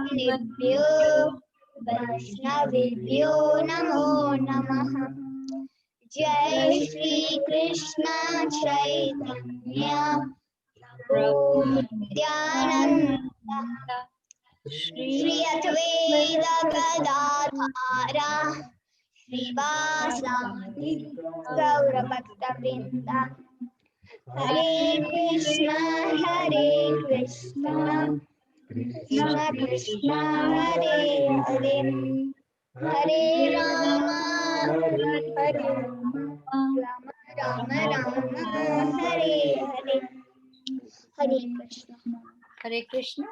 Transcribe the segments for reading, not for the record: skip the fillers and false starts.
मुनिभ्यो वैष्णवेभ्यो नमो नमः। जय श्री कृष्ण चैतन्य प्रभु नित्यानंद श्री अद्वैत गदाधर श्रीवासादि गौरभक्तवृंद। हरे कृष्ण कृष्ण कृष्ण हरे हरे, हरे राम राम राम हरे हरे। हरे Krishna. Hare Krishna.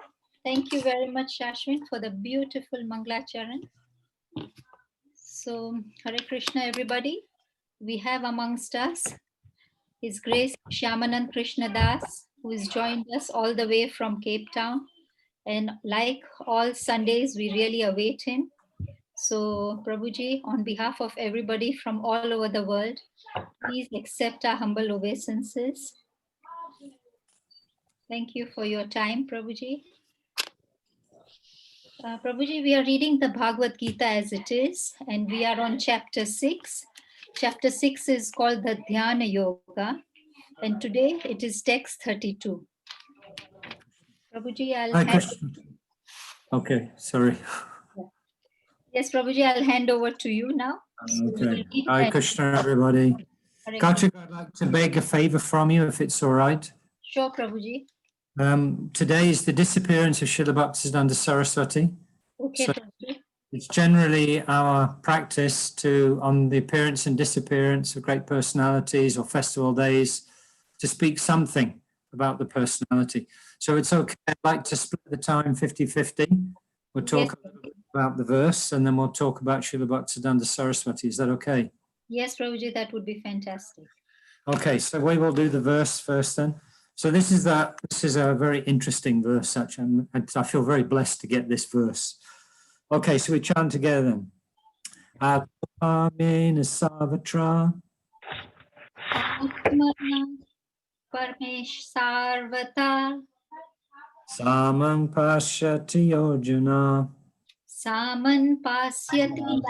Thank you very much, Shashwin, for the beautiful Manglacharan. So, Hare Krishna, everybody. We have amongst us His Grace Shyamanand Krishna Das, who has joined us all the way from Cape Town. And like all Sundays, we really await him. So, Prabhuji, on behalf of everybody from all over the world, please accept our humble obeisances. Thank you for your time, Prabhuji. Prabhuji, we are reading the Bhagavad Gita as it is, and we are on chapter 6. Chapter 6 is called the Dhyana Yoga, and today it is text 32. Prabhuji, I'll hand... Okay, sorry. Yes, Prabhuji, I'll hand over to you now. Okay. Hare Krishna, everybody. Kartik, I'd like to beg a favor from you, if it's all right. Sure, Prabhuji. Today is the disappearance of Srila Bhaktisiddhanta Saraswati. Okay, So Prabhuji. it's generally our practice to, on the appearance and disappearance of great personalities or festival days, to speak something about the personality. So it's okay. I'd like to split the time 50-50. We'll talk a little bit about the verse and then we'll talk about Srila Bhaktisiddhanta Saraswati. Is that okay? Yes, Prabhuji, that would be fantastic. Okay, so we will do the verse first then. So this is a very interesting verse, actually. I feel very blessed to get this verse. Okay, so we chant together then. Atmamena Savatra Parmesh Sarvata Samang Pashyati Yojana Saman Pasyati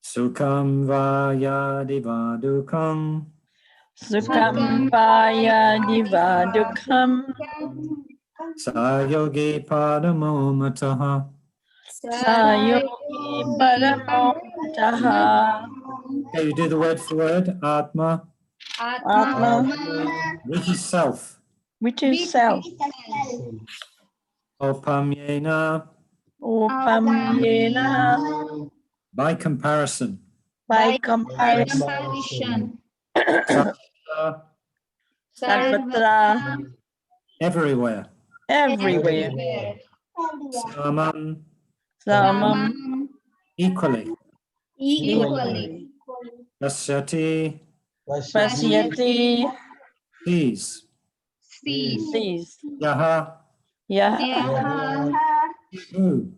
Sukham Vayadi Vadukam Sukham Vayadi Vadukam Sayogi Padamo Mataha Sayogi Paramo Mataha. Okay, you do the word for word. Atma, Atma, which is self. which is self. Opamyena, Upamyena, by comparison. by comparison. Sarvatra, Sarvatra, everywhere. everywhere. Samam, Samam, equally. equally. Pasyati, Pasyati, sees. sees. Yaha, Yaha, who.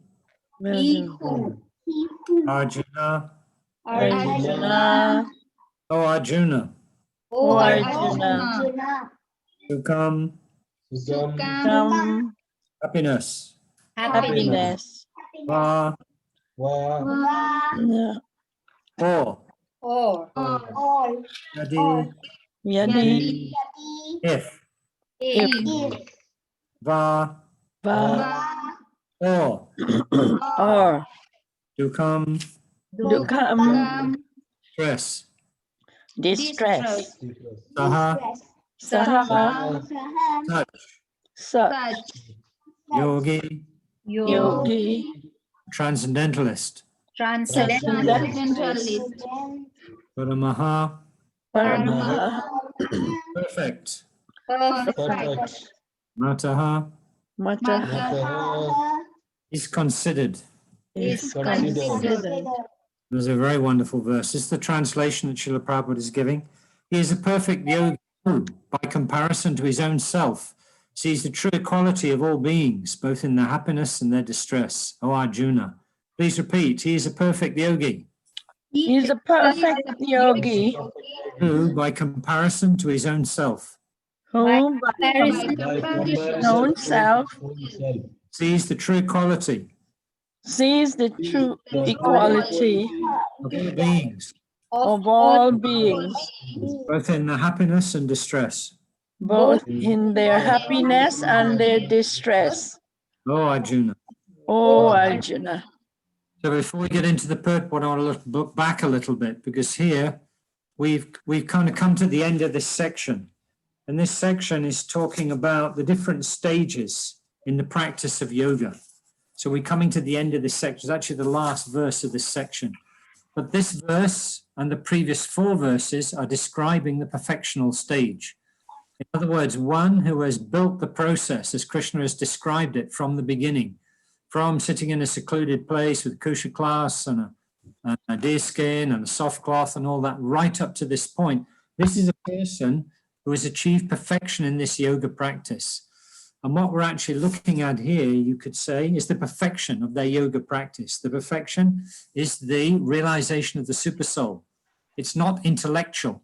Ihu. Arjuna, Arjuna, O Arjuna. O Arjuna. Sukham, Come, happiness. happiness. Va, or. Yadi, Yadi, if. if, Va, va, or. or, Dukam, dukam, stress. distress. Saha, Saha, such. such. Yogi, Yogi, transcendentalist. transcendentalist. Paramaha, Paramaha, perfect. perfect. Mataha, Mataha, is considered. is considered. There's a very wonderful verse. This is the translation that Srila Prabhupada is giving. He is a perfect yogi who, by comparison to his own self, sees the true equality of all beings, both in their happiness and their distress. O Arjuna, please repeat, he is a perfect yogi. He is a perfect yogi Who, by comparison to his own self, who by comparison his of his own self sees the true quality sees the true equality of all beings, of all beings, both in their happiness and distress. both in their happiness and their distress. Oh, Arjuna. O Arjuna. So before we get into the purport, I want to look back a little bit, because here we've kind of come to the end of this section. And this section is talking about the different stages in the practice of yoga. So we're coming to the end of this section. It's actually the last verse of this section. But this verse and the previous 4 verses are describing the perfectional stage. In other words, one who has built the process as Krishna has described it from the beginning, from sitting in a secluded place with kusha class and a deer skin and a soft cloth and all that, right up to this point. This is a person who has achieved perfection in this yoga practice. And what we're actually looking at here, you could say, is the perfection of their yoga practice. The perfection is the realization of the supersoul. It's not intellectual.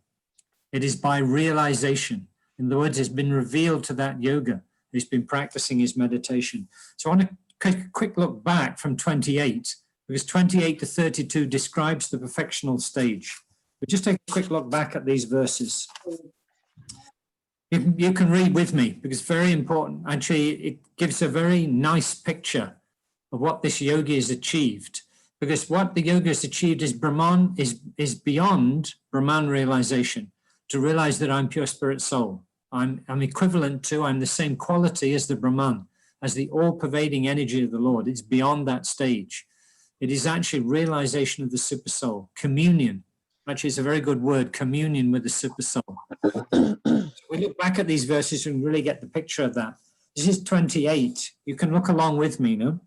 It is by realization. In other words, it's been revealed to that yoga who's been practicing his meditation. So I want to take a quick look back from 28, because 28 to 32 describes the perfectional stage. But just take a quick look back at these verses. You can read with me, because it's very important. Actually, it gives a very nice picture of what this yogi has achieved, because what the yogi has achieved is Brahman, is beyond Brahman realization, to realize that I'm pure spirit soul. I'm equivalent to, I'm the same quality as the Brahman, as the all-pervading energy of the Lord. It's beyond that stage. It is actually realization of the super soul, communion. Actually, it's a very good word, communion with the super soul. So we look back at these verses and really get the picture of that. This is 28. You can look along with me, no?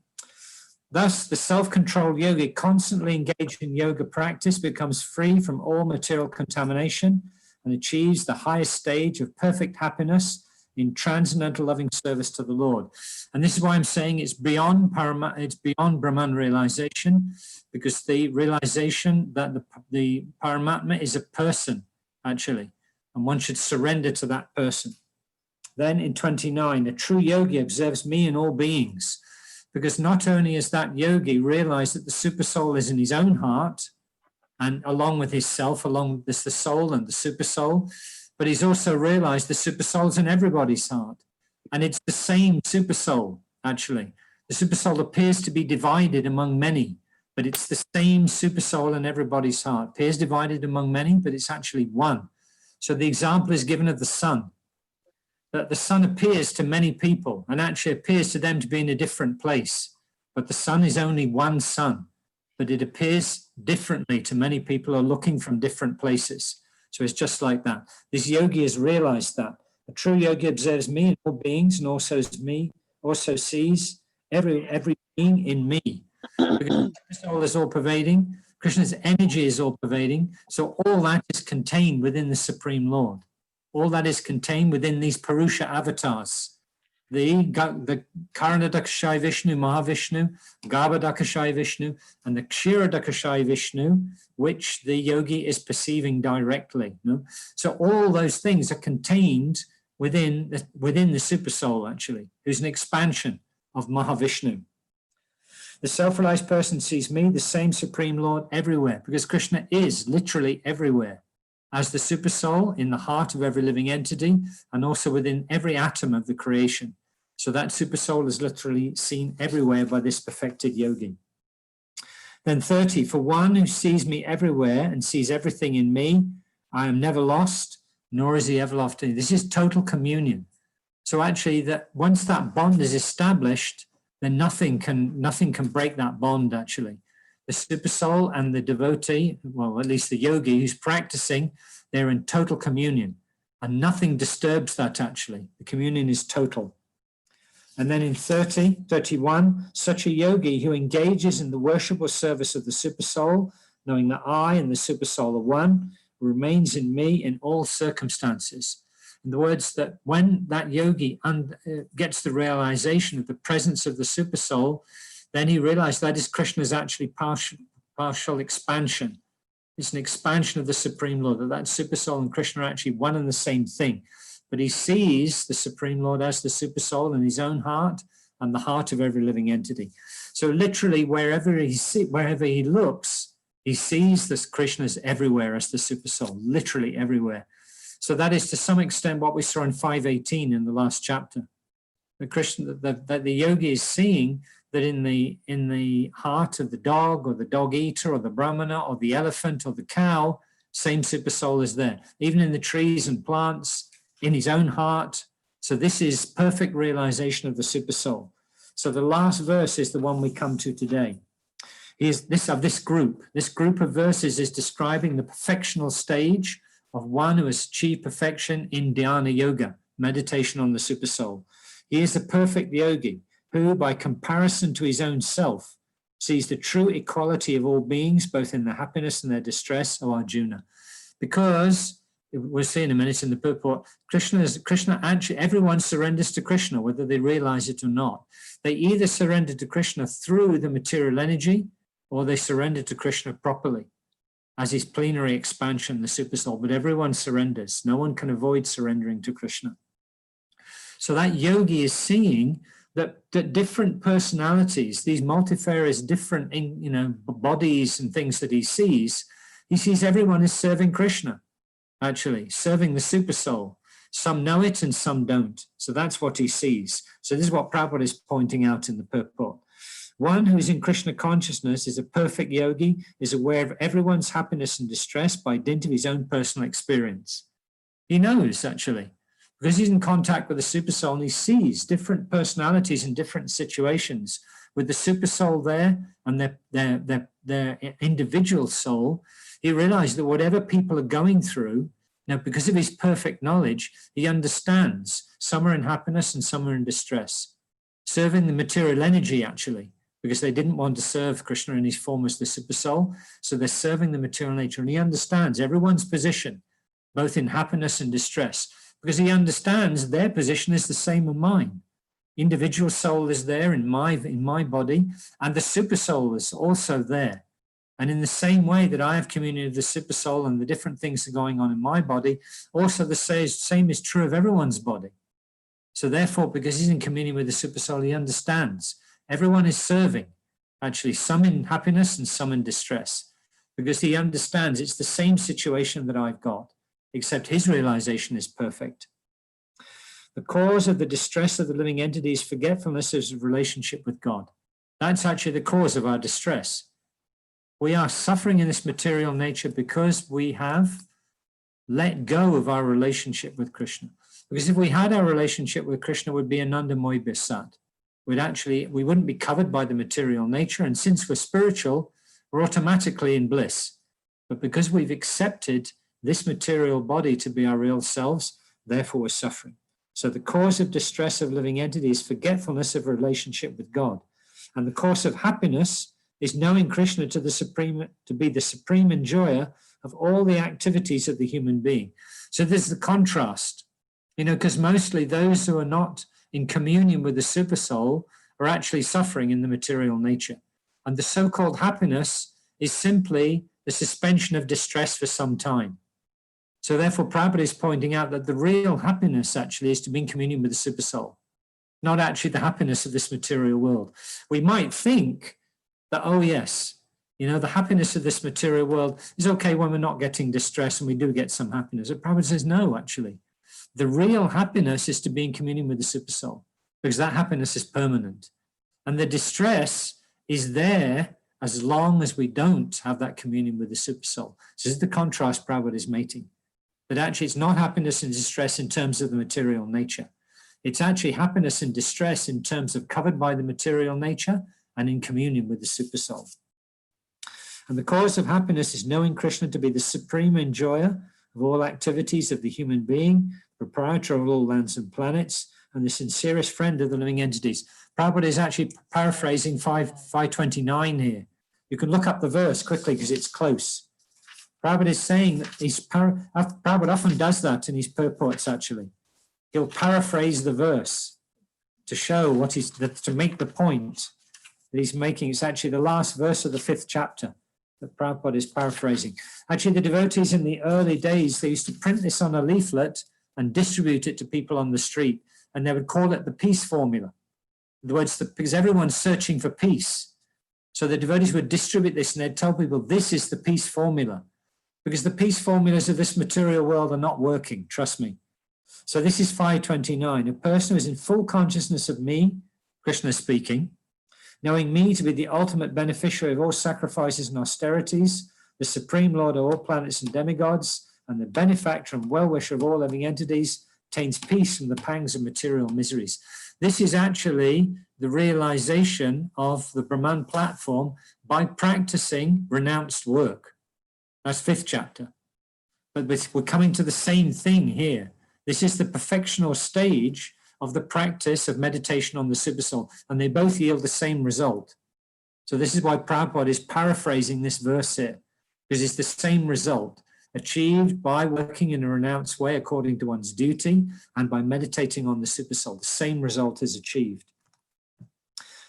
Thus, the self-controlled yogi constantly engaged in yoga practice becomes free from all material contamination and achieves the highest stage of perfect happiness in transcendental loving service to the Lord. And this is why I'm saying it's beyond Brahman realization, because the realization that the Paramatma is a person, actually, and one should surrender to that person. Then in 29, a true yogi observes me in all beings, because not only has that yogi realized that the super soul is in his own heart, and along with his self, along with the soul and the super soul, but he's also realized the super soul's in everybody's heart. And it's the same super soul, actually. The super soul appears to be divided among many, but it's the same super soul in everybody's heart. It appears divided among many, but it's actually one. So the example is given of the sun, that the sun appears to many people and actually appears to them to be in a different place. But the sun is only one sun, but it appears differently to many people who are looking from different places. So it's just like that. This yogi has realized that. A true yogi observes me in all beings and also sees every being in me. Because the soul is all pervading, Krishna's energy is all pervading. So all that is contained within the Supreme Lord. All that is contained within these Purusha avatars. The Karanadakashai Vishnu, Mahavishnu, Garbhodakashai Vishnu, and the Kshirodakashai Vishnu, which the yogi is perceiving directly. No? So all those things are contained within the super soul, actually, who's an expansion of Mahavishnu. The self-realized person sees me, the same Supreme Lord, everywhere, because Krishna is literally everywhere, as the super soul in the heart of every living entity, and also within every atom of the creation. So that super soul is literally seen everywhere by this perfected yogi. Then 30, for one who sees me everywhere and sees everything in me, I am never lost, nor is he ever lost. This is total communion. So actually, that once that bond is established, then nothing can break that bond, actually. The super soul and the devotee, well, at least the yogi who's practicing, they're in total communion, and nothing disturbs that, actually. The communion is total. And then in 31, such a yogi who engages in the worship or service of the super soul, knowing that I and the super soul are one, remains in me in all circumstances. In the words that when that yogi gets the realization of the presence of the super soul, then he realized that is Krishna's actually partial expansion. It's an expansion of the Supreme Lord, that super soul and Krishna are actually one and the same thing. but he sees the Supreme Lord as the Supersoul in his own heart and the heart of every living entity. So literally wherever he looks, he sees this Krishna as everywhere as the Supersoul, literally everywhere. So that is to some extent what we saw in 518 in the last chapter. The Krishna, that the yogi is seeing that in the heart of the dog or the dog eater or the brahmana or the elephant or the cow, same Supersoul is there, even in the trees and plants, in his own heart. So this is perfect realization of the Supersoul. So the last verse is the one we come to today. This group of verses is describing the perfectional stage of one who has achieved perfection in dhyana yoga, meditation on the Supersoul. He is the perfect yogi who, by comparison to his own self, sees the true equality of all beings, both in their happiness and their distress, O Arjuna. Because, we'll see in a minute in the purport, Krishna actually, everyone surrenders to Krishna, whether they realize it or not. They either surrender to Krishna through the material energy, or they surrender to Krishna properly, as his plenary expansion, the Supersoul, but everyone surrenders. No one can avoid surrendering to Krishna. So that yogi is seeing that different personalities, these multifarious different bodies and things that he sees everyone is serving Krishna, actually, serving the Supersoul. Some know it and some don't. So that's what he sees. So this is what Prabhupada is pointing out in the purport. One who is in Krishna consciousness is a perfect yogi, is aware of everyone's happiness and distress by dint of his own personal experience. He knows, actually, because he's in contact with the Supersoul and he sees different personalities in different situations. With the Supersoul there and their individual soul, he realized that whatever people are going through, now because of his perfect knowledge, he understands some are in happiness and some are in distress. Serving the material energy, actually, because they didn't want to serve Krishna in his form as the Supersoul, so they're serving the material nature, and he understands everyone's position, both in happiness and distress, because he understands their position is the same as mine. Individual soul is there in my body, and the Supersoul is also there. And in the same way that I have communion with the Supersoul and the different things that are going on in my body, also the same is true of everyone's body. So therefore, because he's in communion with the Supersoul, he understands everyone is serving, actually, some in happiness and some in distress, because he understands it's the same situation that I've got, except his realization is perfect. The cause of the distress of the living entity is forgetfulness of relationship with God. That's actually the cause of our distress. We are suffering in this material nature because we have let go of our relationship with Krishna. Because if we had our relationship with Krishna, it would be Anandamoy Bisat. We wouldn't be covered by the material nature. And since we're spiritual, we're automatically in bliss. But because we've accepted this material body to be our real selves, therefore we're suffering. So the cause of distress of living entity is forgetfulness of relationship with God. And the cause of happiness is knowing Krishna to be the supreme enjoyer of all the activities of the human being. So there's the contrast, because mostly those who are not in communion with the Supersoul are actually suffering in the material nature. And the so-called happiness is simply the suspension of distress for some time. So therefore, Prabhupada is pointing out that the real happiness actually is to be in communion with the Supersoul, not actually the happiness of this material world. We might think that, oh yes, the happiness of this material world is okay when we're not getting distress and we do get some happiness. But Prabhupada says, no, actually. The real happiness is to be in communion with the Supersoul, because that happiness is permanent. And the distress is there as long as we don't have that communion with the Supersoul. So this is the contrast Prabhupada is making. That actually it's not happiness and distress in terms of the material nature. It's actually happiness and distress in terms of covered by the material nature and in communion with the Supersoul. And the cause of happiness is knowing Krishna to be the supreme enjoyer of all activities of the human being, proprietor of all lands and planets, and the sincerest friend of the living entities. Prabhupada is actually paraphrasing 529 here. You can look up the verse quickly because it's close. Prabhupada is saying that Prabhupada often does that in his purports, actually. He'll paraphrase the verse to show to make the point that he's making. It's actually the last verse of the 5th chapter that Prabhupada is paraphrasing. Actually, the devotees in the early days, they used to print this on a leaflet and distribute it to people on the street. And they would call it the peace formula. In other words, because everyone's searching for peace. So the devotees would distribute this and they'd tell people, this is the peace formula. Because the peace formulas of this material world are not working, trust me. So this is 529. A person who is in full consciousness of me, Krishna speaking, knowing me to be the ultimate beneficiary of all sacrifices and austerities, the supreme lord of all planets and demigods, and the benefactor and well-wisher of all living entities, obtains peace from the pangs of material miseries. This is actually the realization of the Brahman platform by practicing renounced work. That's 5th chapter. But we're coming to the same thing here. This is the perfectional stage of the practice of meditation on the Supersoul, and they both yield the same result. So this is why Prabhupada is paraphrasing this verse here, because it's the same result, achieved by working in a renounced way according to one's duty and by meditating on the Supersoul. The same result is achieved.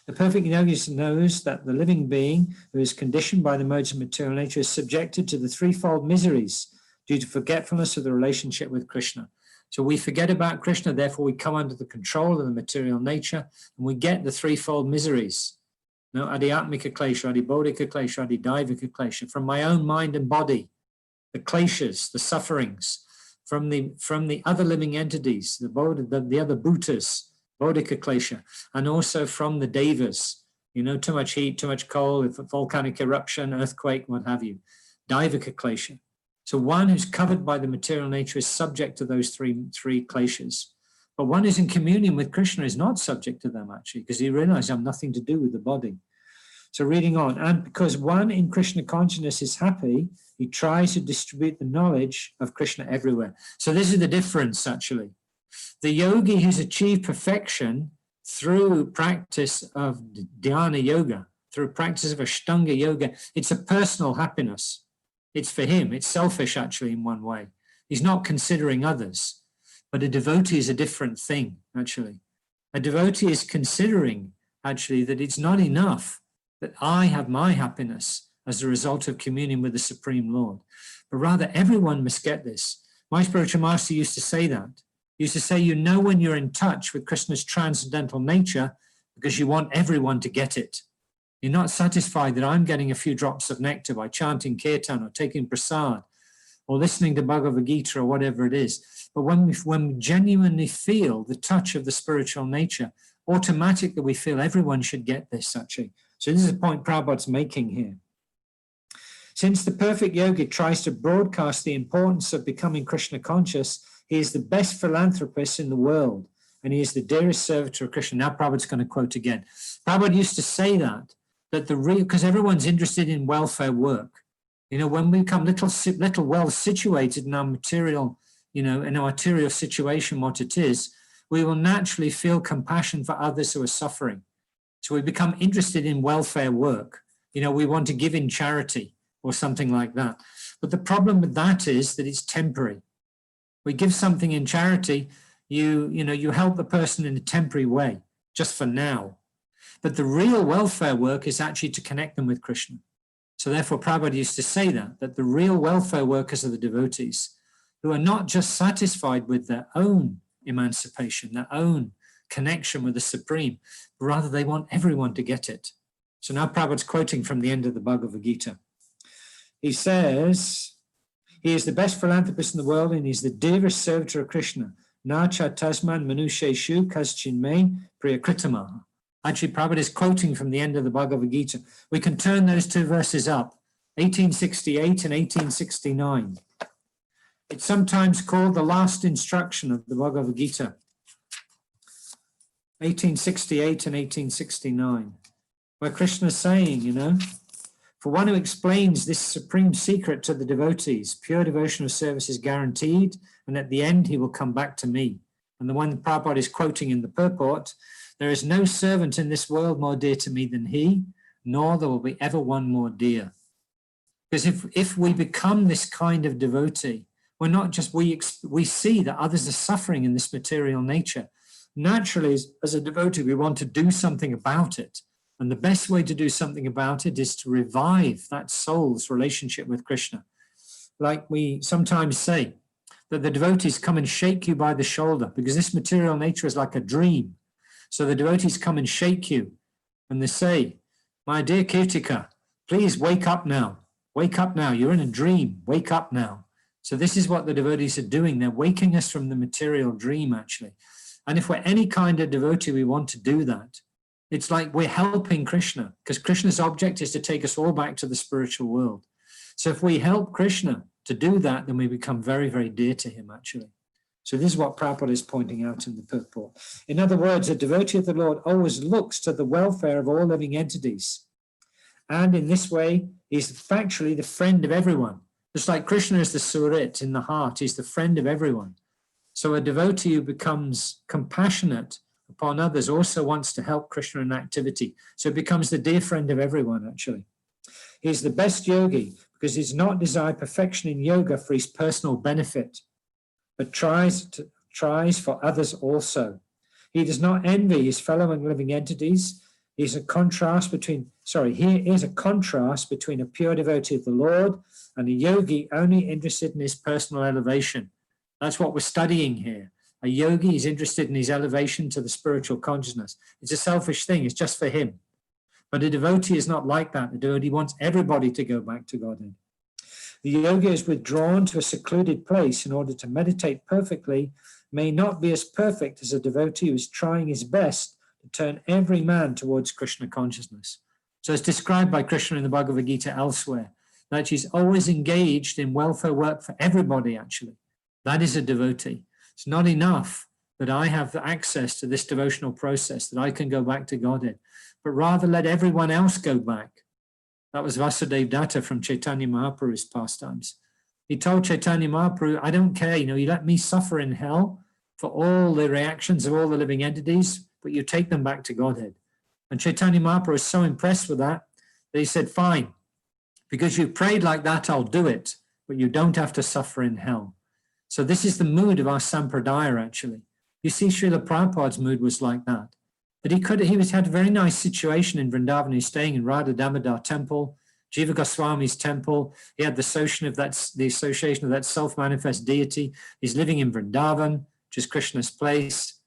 The perfect yogi knows that the living being who is conditioned by the modes of material nature is subjected to the threefold miseries due to forgetfulness of the relationship with Krishna. So we forget about Krishna, therefore we come under the control of the material nature and we get the threefold miseries. No, adhyatmika klesha, adhibodhika klesha, adhidaivika klesha, from my own mind and body, the kleshas, the sufferings, from the other living entities, the other bhutas, bodhika klesha, and also from the devas, too much heat, too much cold, volcanic eruption, earthquake, what have you, daivika klesha. So one who's covered by the material nature is subject to those three kleshas. But one who's in communion with Krishna is not subject to them, actually, because he realizes I have nothing to do with the body. So reading on, and because one in Krishna consciousness is happy, he tries to distribute the knowledge of Krishna everywhere. So this is the difference, actually. The yogi who's achieved perfection through practice of dhyana yoga, through practice of Ashtanga yoga, it's a personal happiness. It's for him. It's selfish, actually, in one way. He's not considering others. But a devotee is a different thing, actually. A devotee is considering, actually, that it's not enough that I have my happiness as a result of communion with the Supreme Lord, but rather everyone must get this. My spiritual master used to say that. He used to say, when you're in touch with Krishna's transcendental nature because you want everyone to get it. You're not satisfied that I'm getting a few drops of nectar by chanting kirtan or taking prasad or listening to Bhagavad Gita or whatever it is. But when we genuinely feel the touch of the spiritual nature, automatically we feel everyone should get this, actually. So this is a point Prabhupada's making here. Since the perfect yogi tries to broadcast the importance of becoming Krishna conscious, he is the best philanthropist in the world, and he is the dearest servitor of Krishna. Now Prabhupada's going to quote again. Prabhupada used to say that because everyone's interested in welfare work. When we become little well situated in our material, in our material situation, what it is, we will naturally feel compassion for others who are suffering. So we become interested in welfare work. We want to give in charity or something like that. But the problem with that is that it's temporary. We give something in charity, you help the person in a temporary way, just for now. But the real welfare work is actually to connect them with Krishna. So therefore, Prabhupada used to say that the real welfare workers are the devotees who are not just satisfied with their own emancipation, their own connection with the Supreme, but rather they want everyone to get it. So now Prabhupada's quoting from the end of the Bhagavad Gita. He says, he is the best philanthropist in the world and he's the dearest servitor of Krishna. Nacha tasman manusheshu kaschinme priyakritamaha. Actually, Prabhupada is quoting from the end of the Bhagavad Gita. We can turn those two verses up, 1868 and 1869. It's sometimes called the last instruction of the Bhagavad Gita, 1868 and 1869, where Krishna is saying, for one who explains this supreme secret to the devotees, pure devotional service is guaranteed, and at the end he will come back to me. And the one that Prabhupada is quoting in the purport, there is no servant in this world more dear to me than he, nor there will be ever one more dear. Because if we become this kind of devotee, we're not just, we see that others are suffering in this material nature. Naturally, as a devotee, we want to do something about it. And the best way to do something about it is to revive that soul's relationship with Krishna. Like we sometimes say, that the devotees come and shake you by the shoulder, because this material nature is like a dream. So the devotees come and shake you and they say, my dear Kirtika, please wake up now. Wake up now. You're in a dream. Wake up now. So this is what the devotees are doing. They're waking us from the material dream, actually. And if we're any kind of devotee, we want to do that. It's like we're helping Krishna, because Krishna's object is to take us all back to the spiritual world. So if we help Krishna to do that, then we become very, very dear to him, actually. So this is what Prabhupada is pointing out in the purport. In other words, a devotee of the Lord always looks to the welfare of all living entities. And in this way, he's factually the friend of everyone. Just like Krishna is the Surit in the heart, he's the friend of everyone. So a devotee who becomes compassionate upon others also wants to help Krishna in activity. So it becomes the dear friend of everyone, actually. He's the best yogi because he does not desire perfection in yoga for his personal benefit, but tries for others also. He does not envy his fellow living entities. Here is a contrast between a pure devotee of the Lord and a yogi only interested in his personal elevation. That's what we're studying here. A yogi is interested in his elevation to the spiritual consciousness. It's a selfish thing. It's just for him. But a devotee is not like that. A devotee wants everybody to go back to Godhead. The yogi is withdrawn to a secluded place in order to meditate perfectly, may not be as perfect as a devotee who is trying his best to turn every man towards Krishna consciousness. So it's described by Krishna in the Bhagavad Gita elsewhere, that she's always engaged in welfare work for everybody, actually. That is a devotee. It's not enough that I have the access to this devotional process, that I can go back to Godhead, but rather let everyone else go back. That was Vasudeva Datta from Chaitanya Mahaprabhu's pastimes. He told Chaitanya Mahaprabhu, I don't care, you let me suffer in hell for all the reactions of all the living entities, but you take them back to Godhead. And Chaitanya Mahaprabhu was so impressed with that he said, fine, because you prayed like that, I'll do it, but you don't have to suffer in hell. So this is the mood of our Sampradaya, actually. You see, Srila Prabhupada's mood was like that. That he had a very nice situation in Vrindavan. He's staying in Radha Damodar temple, Jiva Goswami's temple. He had the association of that self-manifest deity. He's living in Vrindavan, which is Krishna's place.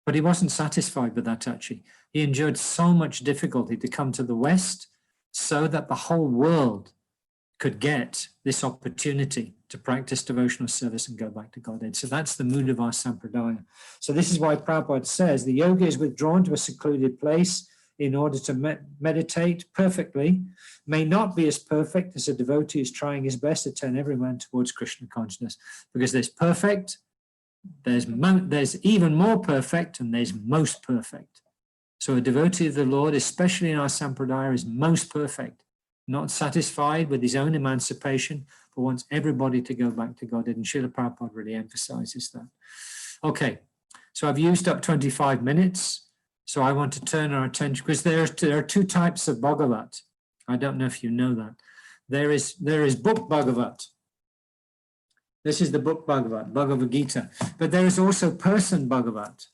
But he wasn't satisfied with that, actually. He endured so much difficulty to come to the West so that the whole world could get this opportunity to practice devotional service and go back to Godhead. So that's the mood of our Sampradaya. So this is why Prabhupada says the yogi is withdrawn to a secluded place in order to meditate perfectly, may not be as perfect as a devotee who's trying his best to turn every man towards Krishna consciousness, because there's perfect, there's even more perfect, and there's most perfect. So a devotee of the Lord, especially in our Sampradaya, is most perfect, not satisfied with his own emancipation, but wants everybody to go back to Godhead. And Srila Prabhupada really emphasizes that. Okay, so I've used up 25 minutes. So I want to turn our attention, because there are two types of Bhagavat. I don't know if you know that. There is book Bhagavat. This is the book Bhagavat, Bhagavad Gita. But there is also person Bhagavat.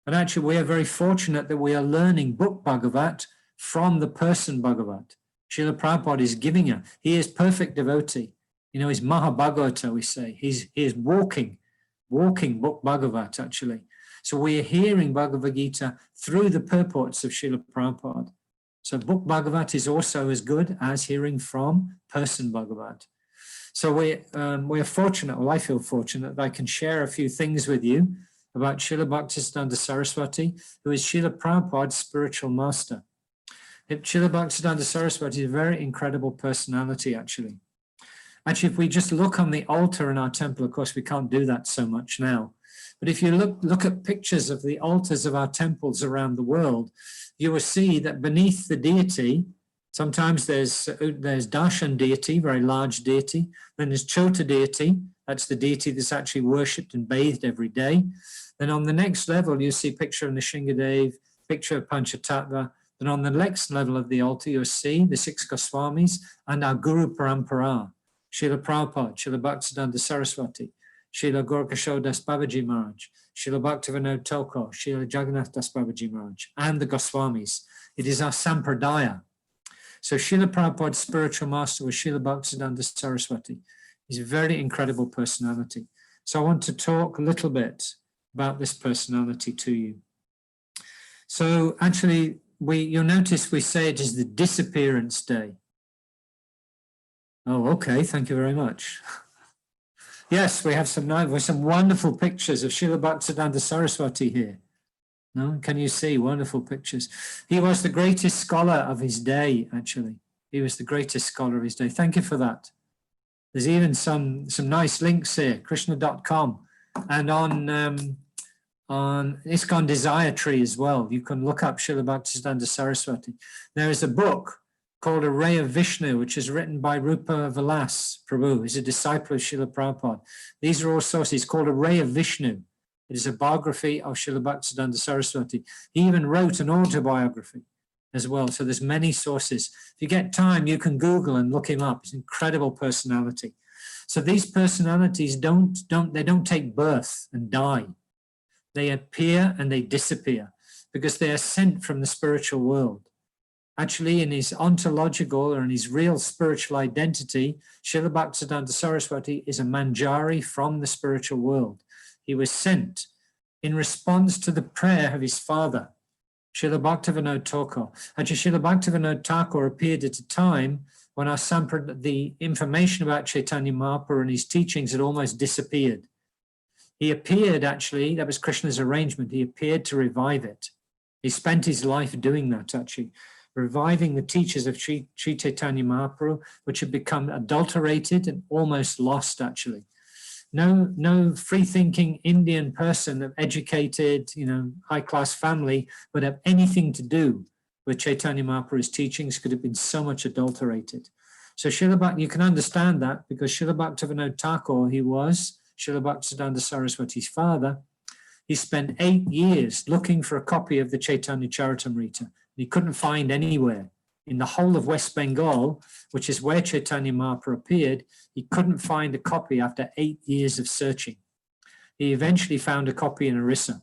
And actually, we are very fortunate that we are learning book Bhagavat from the person Bhagavat. Srila Prabhupada is giving her. He is perfect devotee. He's Mahabhagavata, we say. He is walking book Bhagavat, actually. So we are hearing Bhagavad Gita through the purports of Srila Prabhupada. So book Bhagavat is also as good as hearing from person Bhagavat. So we are fortunate, well, I feel fortunate that I can share a few things with you about Srila Bhaktisiddhanta Saraswati, who is Srila Prabhupada's spiritual master. Srila Bhaktisiddhanta Saraswati is a very incredible personality, actually. Actually, if we just look on the altar in our temple, of course, we can't do that so much now. But if you look at pictures of the altars of our temples around the world, you will see that beneath the deity, sometimes there's Darshan deity, very large deity. Then there's Chota deity, that's the deity that's actually worshipped and bathed every day. Then on the next level, you see a picture of Nishingadev, picture of Panchatattva. Then on the next level of the altar, you'll see the 6 Goswamis and our Guru Parampara, Srila Prabhupada, Srila Bhaktisiddhanta Saraswati, Srila Gaurkishore Das Babaji Maharaj, Srila Bhaktivinoda Thakur, Srila Jagannath Das Babaji Maharaj, and the Goswamis. It is our Sampradaya. So Srila Prabhupada's spiritual master was Srila Bhaktisiddhanta Saraswati. He's a very incredible personality. So I want to talk a little bit about this personality to you. So actually, you'll notice we say it is the disappearance day. Oh, okay, thank you very much. Yes, we have some wonderful pictures of Srila Bhaktisiddhanta Saraswati here. No, can you see wonderful pictures? He was the greatest scholar of his day, actually. He was the greatest scholar of his day. Thank you for that. There's even some nice links here, krishna.com, and on ISKCON Desire Tree as well. You can look up Srila Bhaktisiddhanta Saraswati. There is a book called A Ray of Vishnu, which is written by Rupa Vilas Prabhu. He's a disciple of Srila Prabhupada. These are all sources called A Ray of Vishnu. It is a biography of Srila Bhaktisiddhanta Saraswati. He even wrote an autobiography as well. So there's many sources. If you get time, you can Google and look him up. He's an incredible personality. So these personalities don't take birth and die. They appear and they disappear because they are sent from the spiritual world. Actually, in his ontological or in his real spiritual identity, Srila Bhaktisiddhanta Saraswati is a manjari from the spiritual world. He was sent in response to the prayer of his father, Srila Bhaktivinoda Thakur. Actually, Srila Bhaktivinoda Thakur appeared at a time when the information about Chaitanya Mahaprabhu and his teachings had almost disappeared. He appeared, actually, that was Krishna's arrangement, he appeared to revive it. He spent his life doing that, actually, reviving the teachings of Sri Chaitanya Mahaprabhu, which had become adulterated and almost lost, actually. No free-thinking Indian person of educated, high-class family would have anything to do with Chaitanya Mahaprabhu's teachings, could have been so much adulterated. So you can understand that because Srila Bhaktivinoda Thakur, he was Srila Bhaktisiddhanta Saraswati's father. He spent 8 years looking for a copy of the Chaitanya Charitamrita. He couldn't find anywhere. In the whole of West Bengal, which is where Chaitanya Mahaprabhu appeared, he couldn't find a copy after 8 years of searching. He eventually found a copy in Orissa.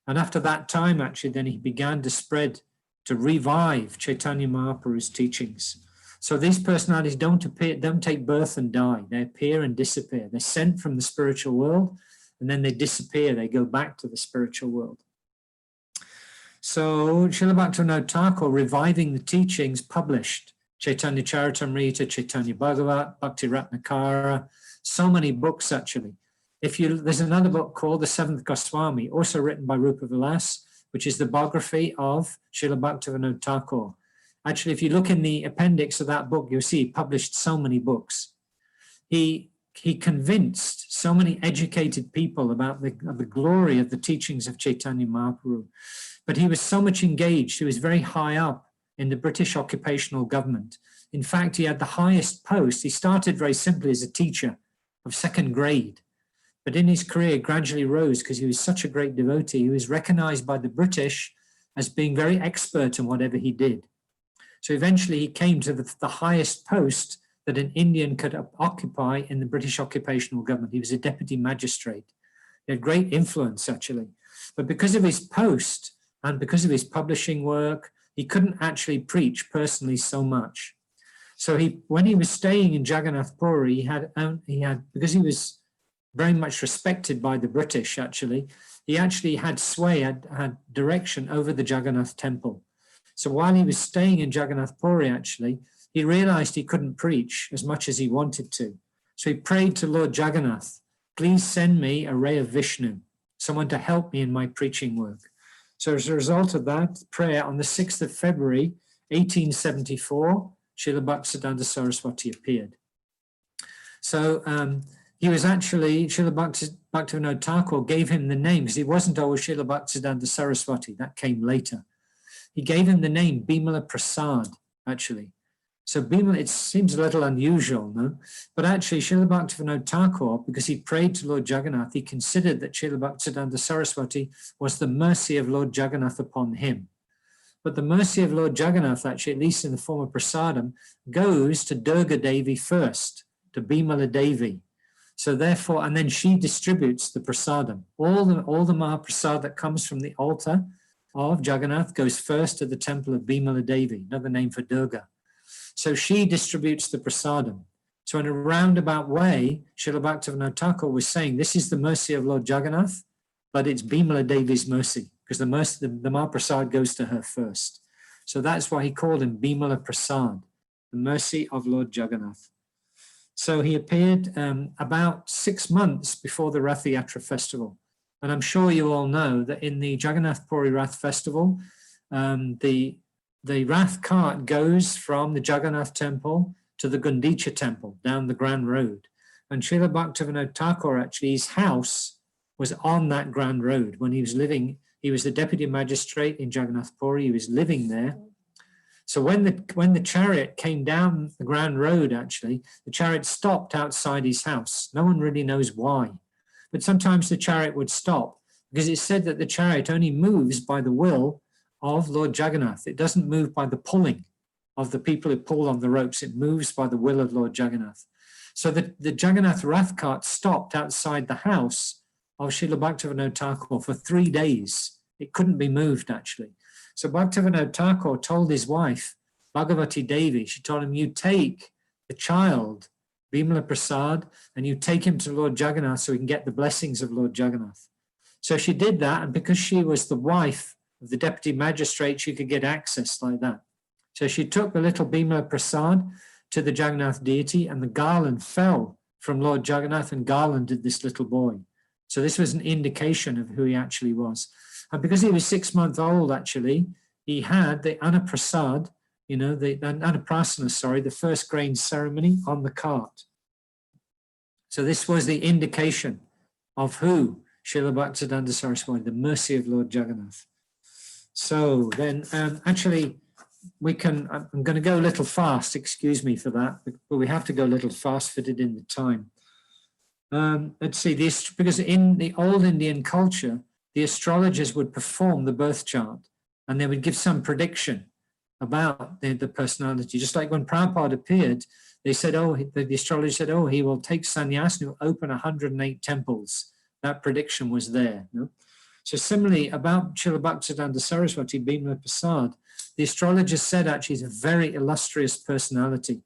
And after that time, actually, then he began to revive Chaitanya Mahaprabhu's teachings. So these personalities don't take birth and die. They appear and disappear. They're sent from the spiritual world, and then they disappear. They go back to the spiritual world. So Srila Bhaktivinoda Thakur, reviving the teachings, published Chaitanya Charitamrita, Chaitanya Bhagavat, Bhakti Ratnakara, so many books actually. There's another book called The Seventh Goswami, also written by Rupa Vilas, which is the biography of Srila Bhaktivinoda Thakur. Actually, if you look in the appendix of that book, you'll see he published so many books. He convinced so many educated people about the glory of the teachings of Chaitanya Mahaprabhu. But he was so much engaged, he was very high up in the British occupational government. In fact, he had the highest post. He started very simply as a teacher of second grade, but in his career gradually rose because he was such a great devotee. He was recognized by the British as being very expert in whatever he did. So eventually he came to the highest post that an Indian could occupy in the British occupational government. He was a deputy magistrate. He had great influence, actually. But because of his post and because of his publishing work, he couldn't actually preach personally so much. So when he was staying in Jagannath Puri, he had, because he was very much respected by the British, actually, he actually had sway, had direction over the Jagannath temple. So while he was staying in Jagannath Puri, actually, he realized he couldn't preach as much as he wanted to. So he prayed to Lord Jagannath, please send me a ray of Vishnu, someone to help me in my preaching work. So as a result of that prayer, on the 6th of February, 1874, Srila Bhaktisiddhanta Saraswati appeared. So he was actually, Srila Bhaktivinoda Thakur gave him the name, because he wasn't always Srila Bhaktisiddhanta Saraswati, that came later. He gave him the name Bimala Prasad, actually. So Bimala, it seems a little unusual, no? But actually, Srila Bhaktivinoda Thakur, because he prayed to Lord Jagannath, he considered that Srila Bhaktisiddhanta Saraswati was the mercy of Lord Jagannath upon him. But the mercy of Lord Jagannath, actually, at least in the form of prasadam, goes to Durga Devi first, to Bimala Devi. So therefore, and then she distributes the prasadam. All the Mahaprasad that comes from the altar of Jagannath goes first to the temple of Bimala Devi, another name for Durga. So she distributes the prasadam. So in a roundabout way, Srila Bhaktivinoda Thakur was saying, this is the mercy of Lord Jagannath, but it's Bimala Devi's mercy, because the Mahaprasad goes to her first. So that's why he called him Bimala Prasad, the mercy of Lord Jagannath. So he appeared about 6 months before the Rath Yatra festival. And I'm sure you all know that in the Jagannath Puri Rath festival, the Rath cart goes from the Jagannath temple to the Gundicha temple down the Grand Road. And Srila Bhaktivinoda Thakur, actually, his house was on that Grand Road when he was living. He was the deputy magistrate in Jagannath Puri. He was living there. So when the chariot came down the Grand Road, actually, the chariot stopped outside his house. No one really knows why. But sometimes the chariot would stop because it's said that the chariot only moves by the will of Lord Jagannath. It doesn't move by the pulling of the people who pull on the ropes. It moves by the will of Lord Jagannath. So the Jagannath Rath cart stopped outside the house of Srila Bhaktivinoda Thakur for 3 days. It couldn't be moved, actually. So Bhaktivinoda Thakur told his wife, Bhagavati Devi, she told him, you take the child, Bimala Prasad, and you take him to Lord Jagannath so he can get the blessings of Lord Jagannath. So she did that, and because she was the wife of the deputy magistrate, she could get access like that. So she took the little Bimala Prasad to the Jagannath deity, and the garland fell from Lord Jagannath and garlanded this little boy. So this was an indication of who he actually was. And because he was 6 months old, actually, he had the Anaprasad, the Anaprasana, sorry, the first grain ceremony on the cart. So this was the indication of who Srila Bhaktisiddhanta Saraswati, the mercy of Lord Jagannath. So then actually I'm going to go a little fast, excuse me for that, but we have to go a little fast fitted in the time. Let's see this, because in the old Indian culture, the astrologers would perform the birth chart and they would give some prediction about the personality. Just like when Prabhupada appeared, they said, the astrologer said, he will take sannyas and he'll open 108 temples. That prediction was there. No? So similarly, about Srila Bhaktisiddhanta Saraswati, Bimala Prasad, the astrologers said actually he's a very illustrious personality.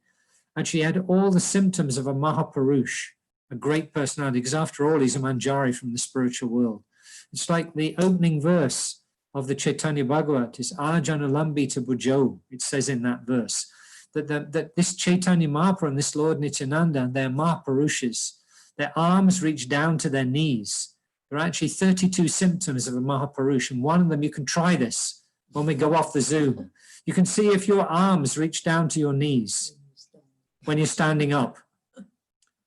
Actually, he had all the symptoms of a Mahapurush, a great personality, because after all, he's a Manjari from the spiritual world. It's like the opening verse of the Chaitanya Bhagavat is Ajanulambita Bhujo. It says in that verse that this Chaitanya Mahaprabhu and this Lord Nityananda, they're Mahapurushas. Their arms reach down to their knees. There are actually 32 symptoms of a Mahapurush, and one of them, you can try this when we go off the Zoom. You can see if your arms reach down to your knees when you're standing up.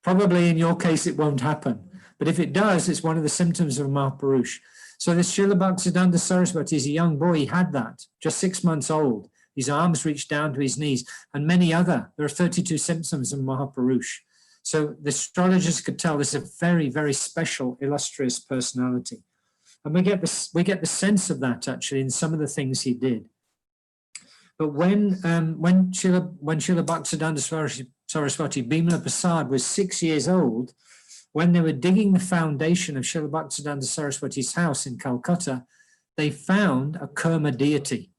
Probably in your case, it won't happen. But if it does, it's one of the symptoms of a Mahapurush. So this Srila Bhaktisiddhanta Saraswati is a young boy. He had that, just 6 months old. His arms reached down to his knees, and many other. There are 32 symptoms of Mahapurush. So the astrologers could tell this is a very, very special, illustrious personality. And we get the sense of that actually in some of the things he did. But when Srila Bhaktisiddhanta Saraswati, Bimala Prasad was 6 years old, when they were digging the foundation of Srila Bhaktisiddhanta Saraswati's house in Calcutta, they found a Kurma deity.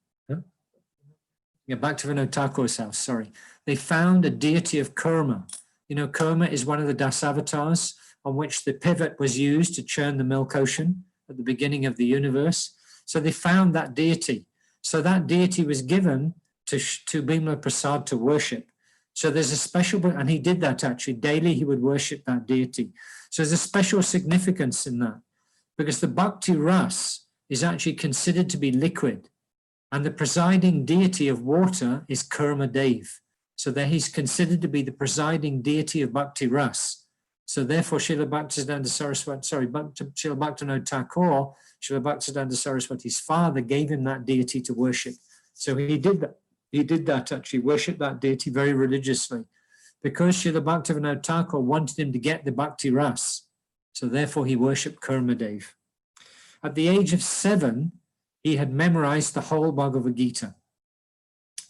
Bhaktivinoda Thakur's house, sorry. They found a deity of Kurma. Kurma is one of the Dasavatars on which the pivot was used to churn the milk ocean at the beginning of the universe. So they found that deity. So that deity was given to Bimala Prasad to worship. So there's a special, and he did that actually. Daily he would worship that deity. So there's a special significance in that, because the Bhakti Ras is actually considered to be liquid, and the presiding deity of water is Kurma Dev. So there he's considered to be the presiding deity of Bhakti Ras. So therefore Srila Bhaktisiddhanta Saraswati, Srila Bhaktivinoda Thakur, Srila Bhaktisiddhanta Saraswati's father, gave him that deity to worship. So he did that. He did that actually, worship that deity very religiously, because Srila Bhaktivinoda Thakur wanted him to get the Bhakti Ras. So therefore he worshipped Kurma Dev. At the age of 7, he had memorized the whole Bhagavad Gita.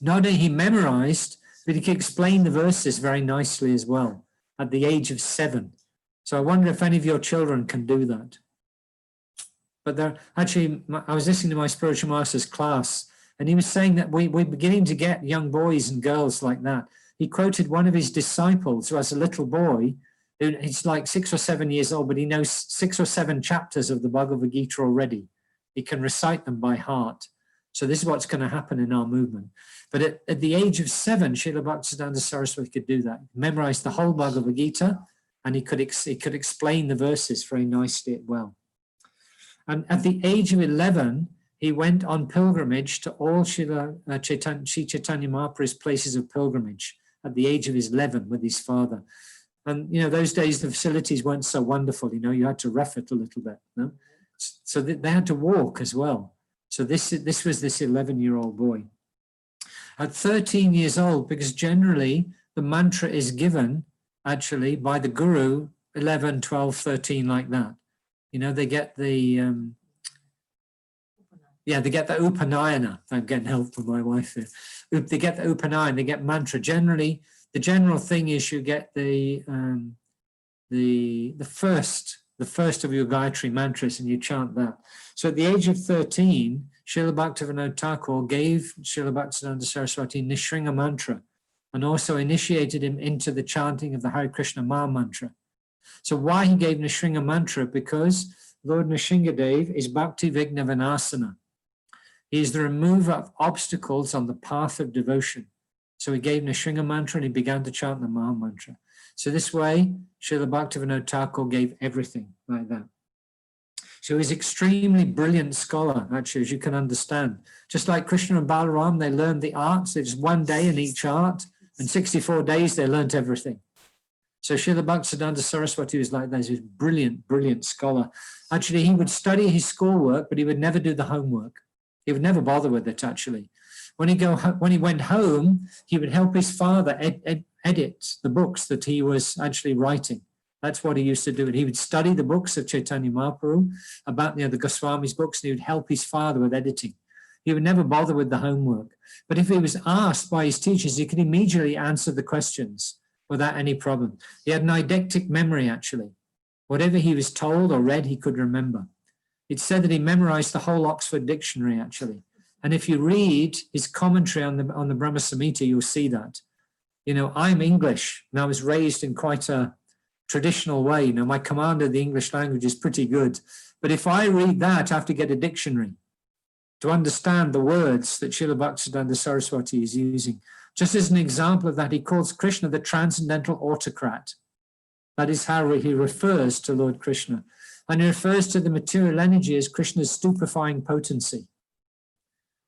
Not only he memorized, but he could explain the verses very nicely as well at the age of 7. So I wonder if any of your children can do that. But I was listening to my spiritual master's class, and he was saying that we're beginning to get young boys and girls like that he quoted one of his disciples who as a little boy, he's like 6 or 7 years old, but he knows 6 or 7 chapters of the Bhagavad Gita already. He can recite them by heart. So this is what's going to happen in our movement. But at the age of 7, Srila Bhaktisiddhanta Saraswati could do that. He memorized the whole Bhagavad Gita, and he could explain the verses very nicely as well. And at the age of 11, he went on pilgrimage to all Sri Chaitanya Mahaprabhu's places of pilgrimage at the age of 11 with his father. And, you know, those days the facilities weren't so wonderful, you know, you had to rough it a little bit. No? So they had to walk as well. So this was this 11-year-old boy. At 13 years old, because generally the mantra is given actually by the guru, 11, 12, 13, like that. You know, they get the, they get the Upanayana. I'm getting help from my wife here. They get the Upanayana, they get mantra. Generally, the general thing is you get the first of your Gayatri mantras and you chant that. So at the age of 13, Srila Bhaktivinoda Thakur gave Srila Bhaktisiddhanta Saraswati Nishringa mantra and also initiated him into the chanting of the Hare Krishna Maha mantra. So why he gave Nishringa mantra? Because Lord Nrsingadev is Bhakti Vigna Vinasana. He is the remover of obstacles on the path of devotion. So he gave Nrsinga mantra and he began to chant the Maha mantra. So this way, Srila Bhaktivinoda Thakur gave everything like that. So he's an extremely brilliant scholar, actually, as you can understand. Just like Krishna and Balaram, they learned the arts. There's one day in each art, and 64 days they learnt everything. So Srila Bhaktisiddhanta Saraswati was like that. He was a brilliant, brilliant scholar. Actually, he would study his schoolwork, but he would never do the homework. He would never bother with it, actually. When he went home, he would help his father edit the books that he was actually writing. That's what he used to do. And he would study the books of Chaitanya Mahaprabhu, about the Goswami's books, and he would help his father with editing. He would never bother with the homework. But if he was asked by his teachers, he could immediately answer the questions without any problem. He had an eidetic memory, actually. Whatever he was told or read, he could remember. It's said that he memorized the whole Oxford Dictionary, actually. And if you read his commentary on the Brahma Samhita, you'll see that. You know, I'm English, and I was raised in quite a traditional way. You know, my command of the English language is pretty good. But if I read that, I have to get a dictionary to understand the words that Srila Bhaktisiddhanta Saraswati is using. Just as an example of that, he calls Krishna the transcendental autocrat. That is how he refers to Lord Krishna. And he refers to the material energy as Krishna's stupefying potency.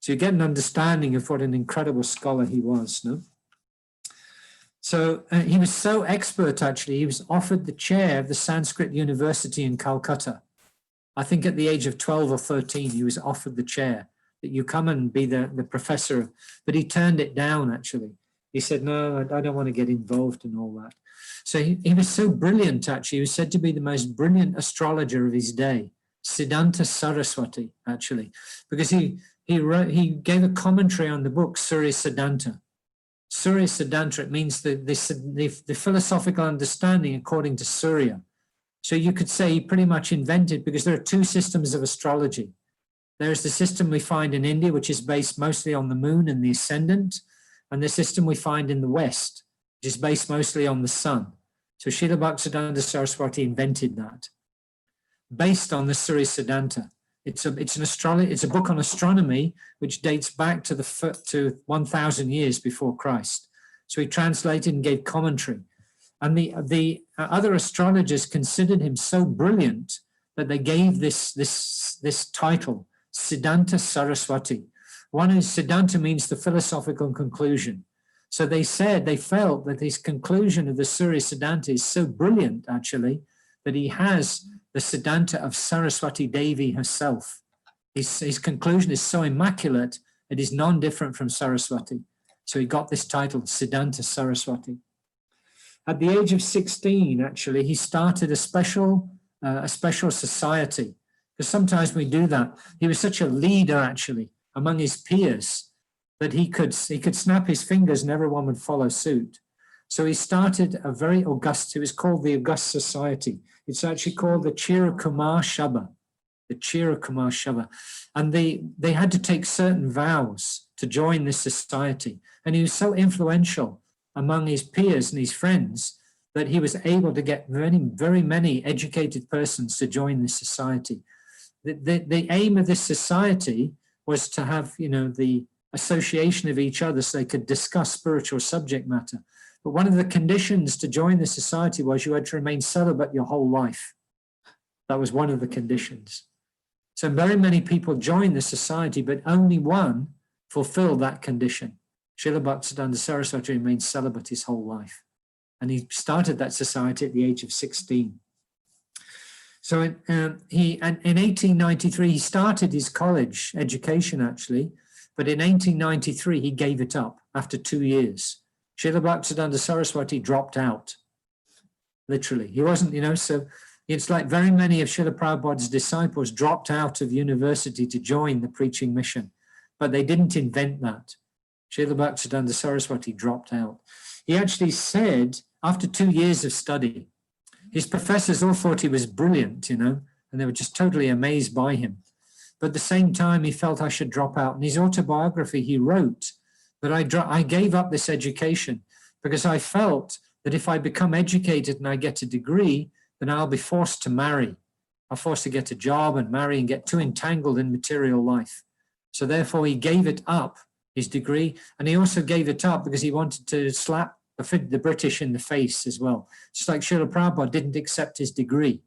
So you get an understanding of what an incredible scholar he was, no? So he was so expert, actually, he was offered the chair of the Sanskrit University in Calcutta. I think at the age of 12 or 13, he was offered the chair, that you come and be the professor. But he turned it down, actually. He said, no, I don't want to get involved in all that. So he was so brilliant, actually. He was said to be the most brilliant astrologer of his day, Siddhanta Saraswati, actually, because he gave a commentary on the book Surya Siddhanta. Surya Siddhanta, it means the philosophical understanding according to Surya. So you could say he pretty much invented, because there are two systems of astrology. There's the system we find in India, which is based mostly on the moon and the ascendant, and the system we find in the West, which is based mostly on the sun. So Srila Bhaktisiddhanta Saraswati invented that, based on the Surya Siddhanta. It's a book on astronomy which dates back to 1,000 years before Christ. So he translated and gave commentary. And the other astrologers considered him so brilliant that they gave this title, Siddhanta Saraswati. One is Siddhanta means the philosophical conclusion. So they felt that his conclusion of the Surya Siddhanta is so brilliant, actually, that he has the Siddhanta of Saraswati Devi herself. His conclusion is so immaculate, it is non-different from Saraswati. So he got this title, Siddhanta Saraswati. At the age of 16, actually, he started a special society, because sometimes we do that. He was such a leader, actually, among his peers, that he could snap his fingers and everyone would follow suit. So he started a very august, it was called the August Society. It's actually called the Chirakumar Sabha, the Chirakumar Sabha. And they had to take certain vows to join this society. And he was so influential among his peers and his friends that he was able to get very many educated persons to join this society. The aim of this society was to have, the association of each other so they could discuss spiritual subject matter. But one of the conditions to join the society was you had to remain celibate your whole life. That was one of the conditions. So very many people joined the society, but only one fulfilled that condition. Srila Bhaktisiddhanta Saraswati remained celibate his whole life. And he started that society at the age of 16. So in 1893, he started his college education, actually, but in 1893, he gave it up after 2 years. Srila Bhaktisiddhanta Saraswati dropped out, literally. He wasn't, so it's like very many of Srila Prabhupada's disciples dropped out of university to join the preaching mission, but they didn't invent that. Srila Bhaktisiddhanta Saraswati dropped out. He actually said, after 2 years of study, his professors all thought he was brilliant, and they were just totally amazed by him. But at the same time, he felt I should drop out. In his autobiography, he wrote that I gave up this education because I felt that if I become educated and I get a degree, then I'll be forced to marry. I'm forced to get a job and marry and get too entangled in material life. So therefore, he gave it up, his degree, and he also gave it up because he wanted to slap the British in the face as well. Just like Srila Prabhupada didn't accept his degree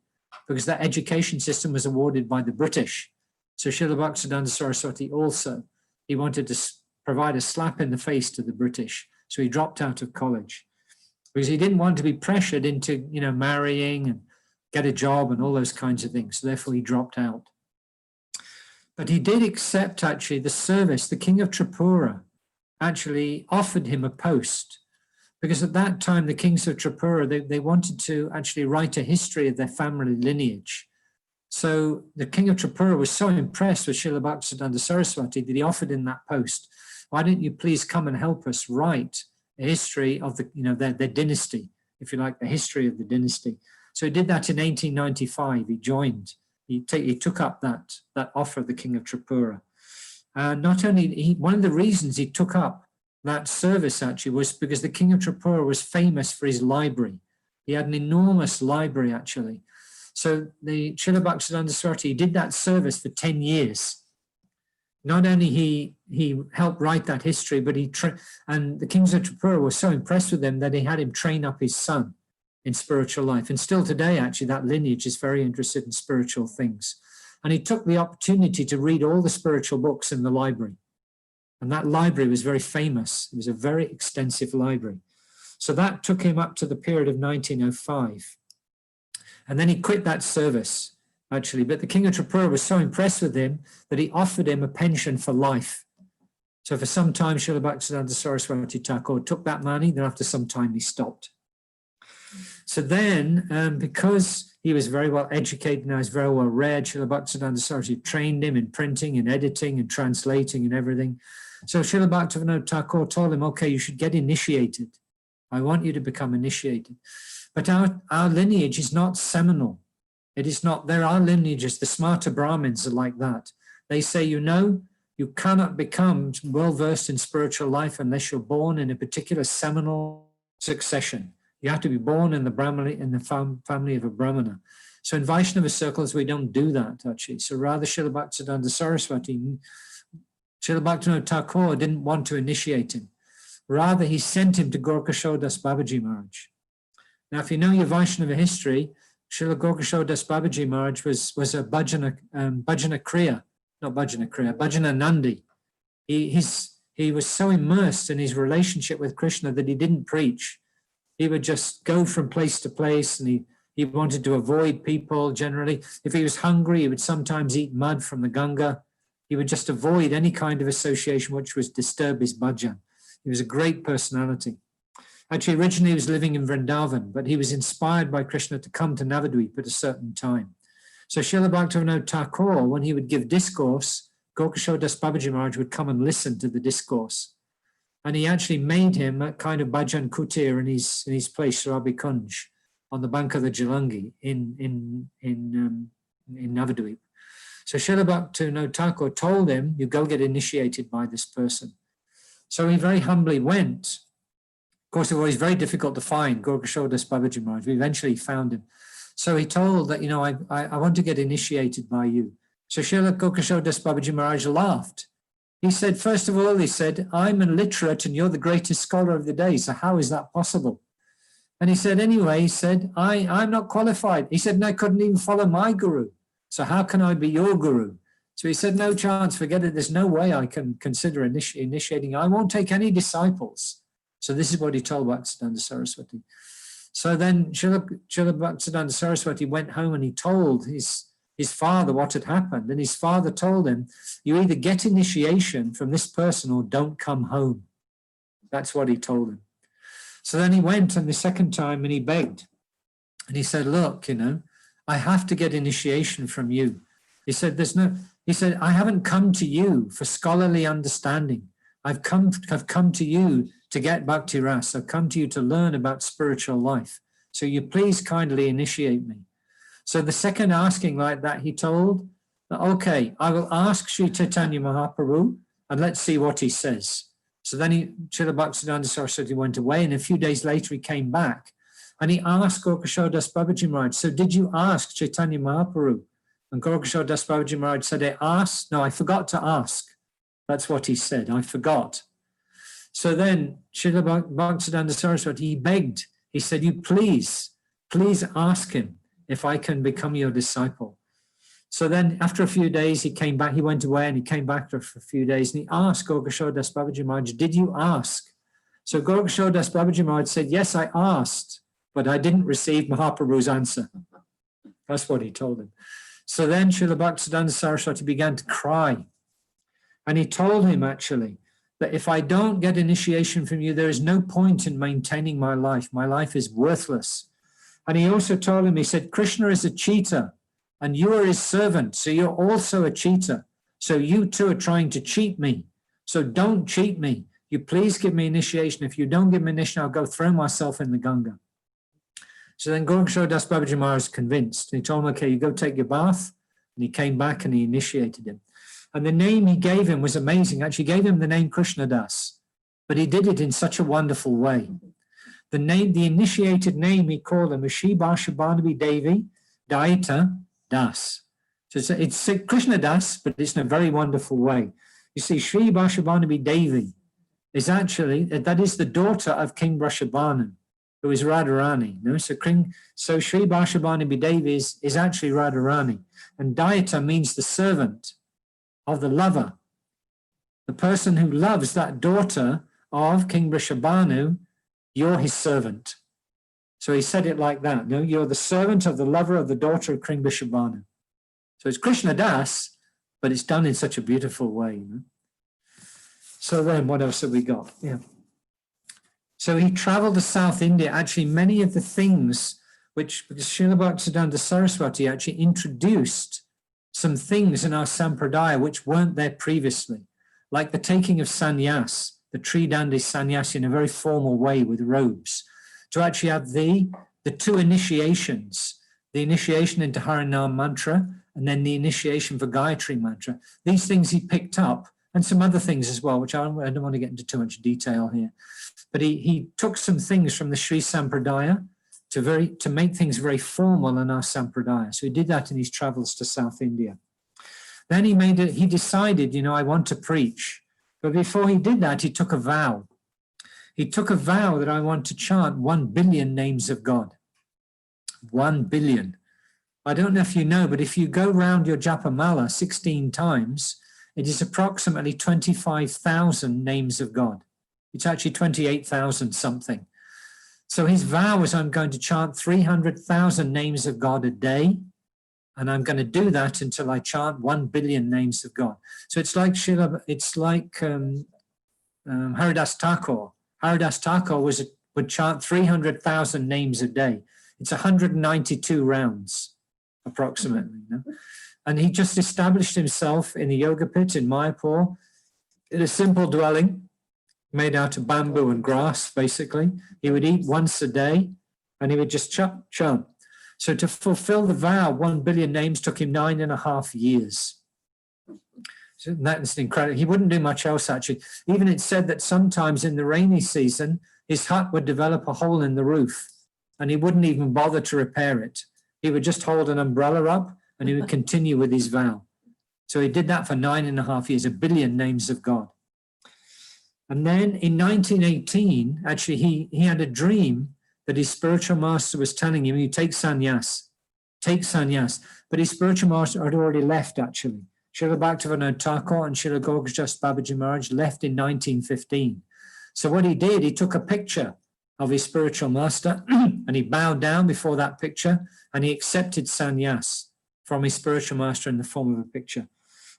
because that education system was awarded by the British. So Srila Bhaktisiddhanta Saraswati also, he wanted to provide a slap in the face to the British. So he dropped out of college because he didn't want to be pressured into, marrying and get a job and all those kinds of things. So therefore he dropped out. But he did accept actually the service. The king of Tripura actually offered him a post because at that time, the kings of Tripura, they wanted to actually write a history of their family lineage. So the king of Tripura was so impressed with Srila Bhaktisiddhanta Saraswati that he offered him that post. Why don't you please come and help us write a history of their dynasty, if you like, the history of the dynasty. So he did that in 1895. He joined. He took up that offer of the king of Tripura. Not only, one of the reasons he took up that service actually was because the king of Tripura was famous for his library. He had an enormous library actually. So the Srila Bhaktisiddhanta Saraswati did that service for 10 years. Not only he helped write that history, but and the kings of Tripura were so impressed with him that he had him train up his son in spiritual life. And still today, actually, that lineage is very interested in spiritual things. And he took the opportunity to read all the spiritual books in the library. And that library was very famous. It was a very extensive library. So that took him up to the period of 1905. And then he quit that service, actually. But the king of Tripura was so impressed with him that he offered him a pension for life. So for some time, Srila Bhaktisiddhanta Saraswati Thakur took that money. Then after some time, he stopped. So then, because he was very well educated and was very well read, Srila Bhaktisiddhanta Saraswati trained him in printing and editing and translating and everything. So Srila Bhaktivinoda Thakur told him, okay, you should get initiated. I want you to become initiated. But our lineage is not seminal. It is not, there are lineages, the smarter Brahmins are like that. They say, you cannot become well-versed in spiritual life unless you're born in a particular seminal succession. You have to be born in the family of a Brahmana. So in Vaishnava circles, we don't do that, actually. So rather, Srila Bhaktisiddhanta Saraswati, Srila Bhaktivinoda Thakur didn't want to initiate him. Rather, he sent him to Gorkashoda Das BG Maharaj. Now, if you know your Vaishnava history, Srila Gorkashoda Das BG Maharaj was a bhajana Nandi. He was so immersed in his relationship with Krishna that he didn't preach. He would just go from place to place, and he wanted to avoid people generally. If he was hungry, he would sometimes eat mud from the Ganga. He would just avoid any kind of association which would disturb his bhajan. He was a great personality. Actually, originally he was living in Vrindavan, but he was inspired by Krishna to come to Navadvip at a certain time. So Srila Bhaktivinoda Thakur, when he would give discourse, Gorkashoda Das BG Maharaj would come and listen to the discourse. And he actually made him a kind of bhajan kutir in his place, Sarabi Kunj, on the bank of the Jalangi in Navadvip. So Srila Bhaktivinoda Thakur told him, you go get initiated by this person. So he very humbly went, course, it was very difficult to find Gorgashow Das Babaji Maharaj. We eventually found him. So he told that, I want to get initiated by you. So Srila Gorgashow Das Babaji Maharaj laughed. He said, first of all, he said, I'm illiterate and you're the greatest scholar of the day. So how is that possible? And he said, anyway, he said, I'm not qualified. He said, and I couldn't even follow my guru. So how can I be your guru? So he said, no chance, forget it. There's no way I can consider initiating. I won't take any disciples. So this is what he told Bhaktisiddhanta Saraswati. So then Srila Bhaktisiddhanta Saraswati went home and he told his father what had happened. And his father told him, you either get initiation from this person or don't come home. That's what he told him. So then he went and the second time and he begged. And he said, look, I have to get initiation from you. He said, I haven't come to you for scholarly understanding. I've come to you to get bhakti ras. I've come to you to learn about spiritual life. So you please kindly initiate me. So the second asking like that, he told, okay, I will ask Sri Chaitanya Mahaprabhu and let's see what he says. So then Srila Bhaktisiddhanta Saraswati went away, and a few days later he came back and he asked Gorgashow Das Babaji Maharaj, so did you ask Chaitanya Mahaprabhu? And Gorgashow Das Babaji Maharaj said, I forgot to ask. That's what he said, I forgot. So then Srila Bhaktisiddhanta Saraswati, he begged, he said, you please ask him if I can become your disciple. So then after a few days, he came back, he went away and he came back after a few days and he asked Gorgashow Das Babaji Maharaj, did you ask? So Gorgashow Das Babaji Maharaj said, yes, I asked, but I didn't receive Mahaprabhu's answer. That's what he told him. So then Srila Bhaktisiddhanta Saraswati began to cry. And he told him actually that if I don't get initiation from you, there is no point in maintaining my life. My life is worthless. And he also told him, he said, Krishna is a cheater and you are his servant. So you're also a cheater. So you too are trying to cheat me. So don't cheat me. You please give me initiation. If you don't give me initiation, I'll go throw myself in the Ganga. So then Gorgashow Das Babaji Maharaj was convinced. He told him, okay, you go take your bath. And he came back and he initiated him. And the name he gave him was amazing. Actually, he gave him the name Krishna Das, but he did it in such a wonderful way. The initiated name he called him was Shri Bhashabhanavi Devi Daita Das. So it's Krishna Das, but it's in a very wonderful way. You see, Shri Bhashabhanavi Devi is actually, that is the daughter of King Vrishabhanu, who is Radharani. No? So Shri Bhashabhanavi Devi is actually Radharani. And Daita means the servant of the lover. The person who loves that daughter of King Vrishabhanu, you're his servant. So he said it like that. No, you're the servant of the lover of the daughter of King Vrishabhanu. So it's Krishna Das, but it's done in such a beautiful way. You know? So then what else have we got? Yeah. So he traveled to South India. Actually, many of the things which Srila Bhaktisiddhanta Saraswati actually introduced some things in our sampradaya which weren't there previously, like the taking of sannyas, the Tridandi sannyas in a very formal way with robes, to actually have the two initiations, the initiation into Harinam mantra and then the initiation for Gayatri mantra. These things he picked up and some other things as well, which I don't want to get into too much detail here. But he took some things from the Sri Sampradaya to make things very formal in our Sampradaya. So he did that in his travels to South India. Then he decided, I want to preach. But before he did that, he took a vow. He took a vow that I want to chant 1 billion names of God. 1 billion. I don't know if you know, but if you go round your Japamala 16 times, it is approximately 25,000 names of God. It's actually 28,000 something. So his vow was, I'm going to chant 300,000 names of God a day, and I'm going to do that until I chant 1 billion names of God. So it's like Haridas Thakur. Haridas Thakur would chant 300,000 names a day. It's 192 rounds, approximately. And he just established himself in a yoga pit in Mayapur, in a simple dwelling, made out of bamboo and grass, basically. He would eat once a day, and he would just chant. So to fulfill the vow, 1 billion names took him 9.5 years. So that's incredible. He wouldn't do much else, actually. Even it said that sometimes in the rainy season, his hut would develop a hole in the roof and he wouldn't even bother to repair it. He would just hold an umbrella up and he would continue with his vow. So he did that for 9.5 years, 1 billion names of God. And then in 1918, actually, he had a dream that his spiritual master was telling him, you take sannyas. But his spiritual master had already left, actually. Srila Bhaktivinoda Thakur and Srila Gorgeous Babaji Maharaj left in 1915. So what he did, he took a picture of his spiritual master and he bowed down before that picture and he accepted sannyas from his spiritual master in the form of a picture.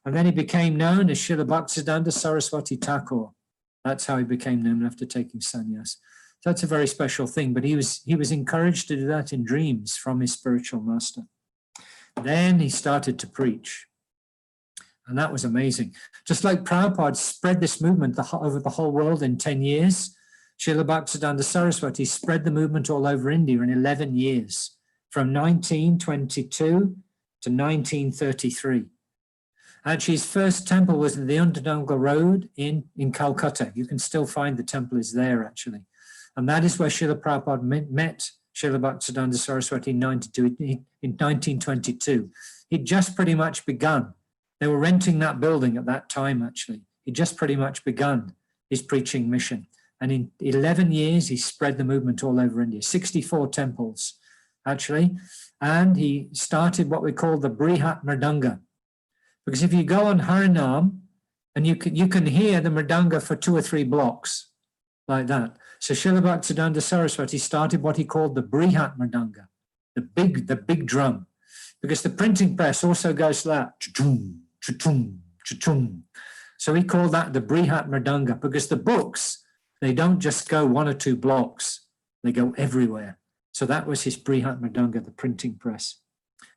And then he became known as Srila Bhaktisiddhanta Saraswati Thakur. That's how he became known after taking sannyas. So that's a very special thing, but he was encouraged to do that in dreams from his spiritual master. Then he started to preach. And that was amazing. Just like Prabhupada spread this movement over the whole world in 10 years, Srila Bhaktisiddhanta Saraswati spread the movement all over India in 11 years, from 1922 to 1933. Actually, his first temple was in the Underdanga Road in Calcutta. You can still find the temple is there, actually. And that is where Srila Prabhupada met Srila Bhaktisiddhanta Saraswati in 1922. He'd just pretty much begun. They were renting that building at that time, actually. He'd just pretty much begun his preaching mission. And in 11 years, he spread the movement all over India, 64 temples, actually. And he started what we call the Brihat Mridanga. Because if you go on Harinam, and you can hear the Mridanga for 2 or 3 blocks, like that. So Srila Bhaktisiddhanta Saraswati started what he called the Brihat Mridanga, the big drum. Because the printing press also goes like that, cha-chung, cha-chung, cha-chung. So he called that the Brihat Mridanga, because the books, they don't just go 1 or 2 blocks, they go everywhere. So that was his Brihat Mridanga, the printing press.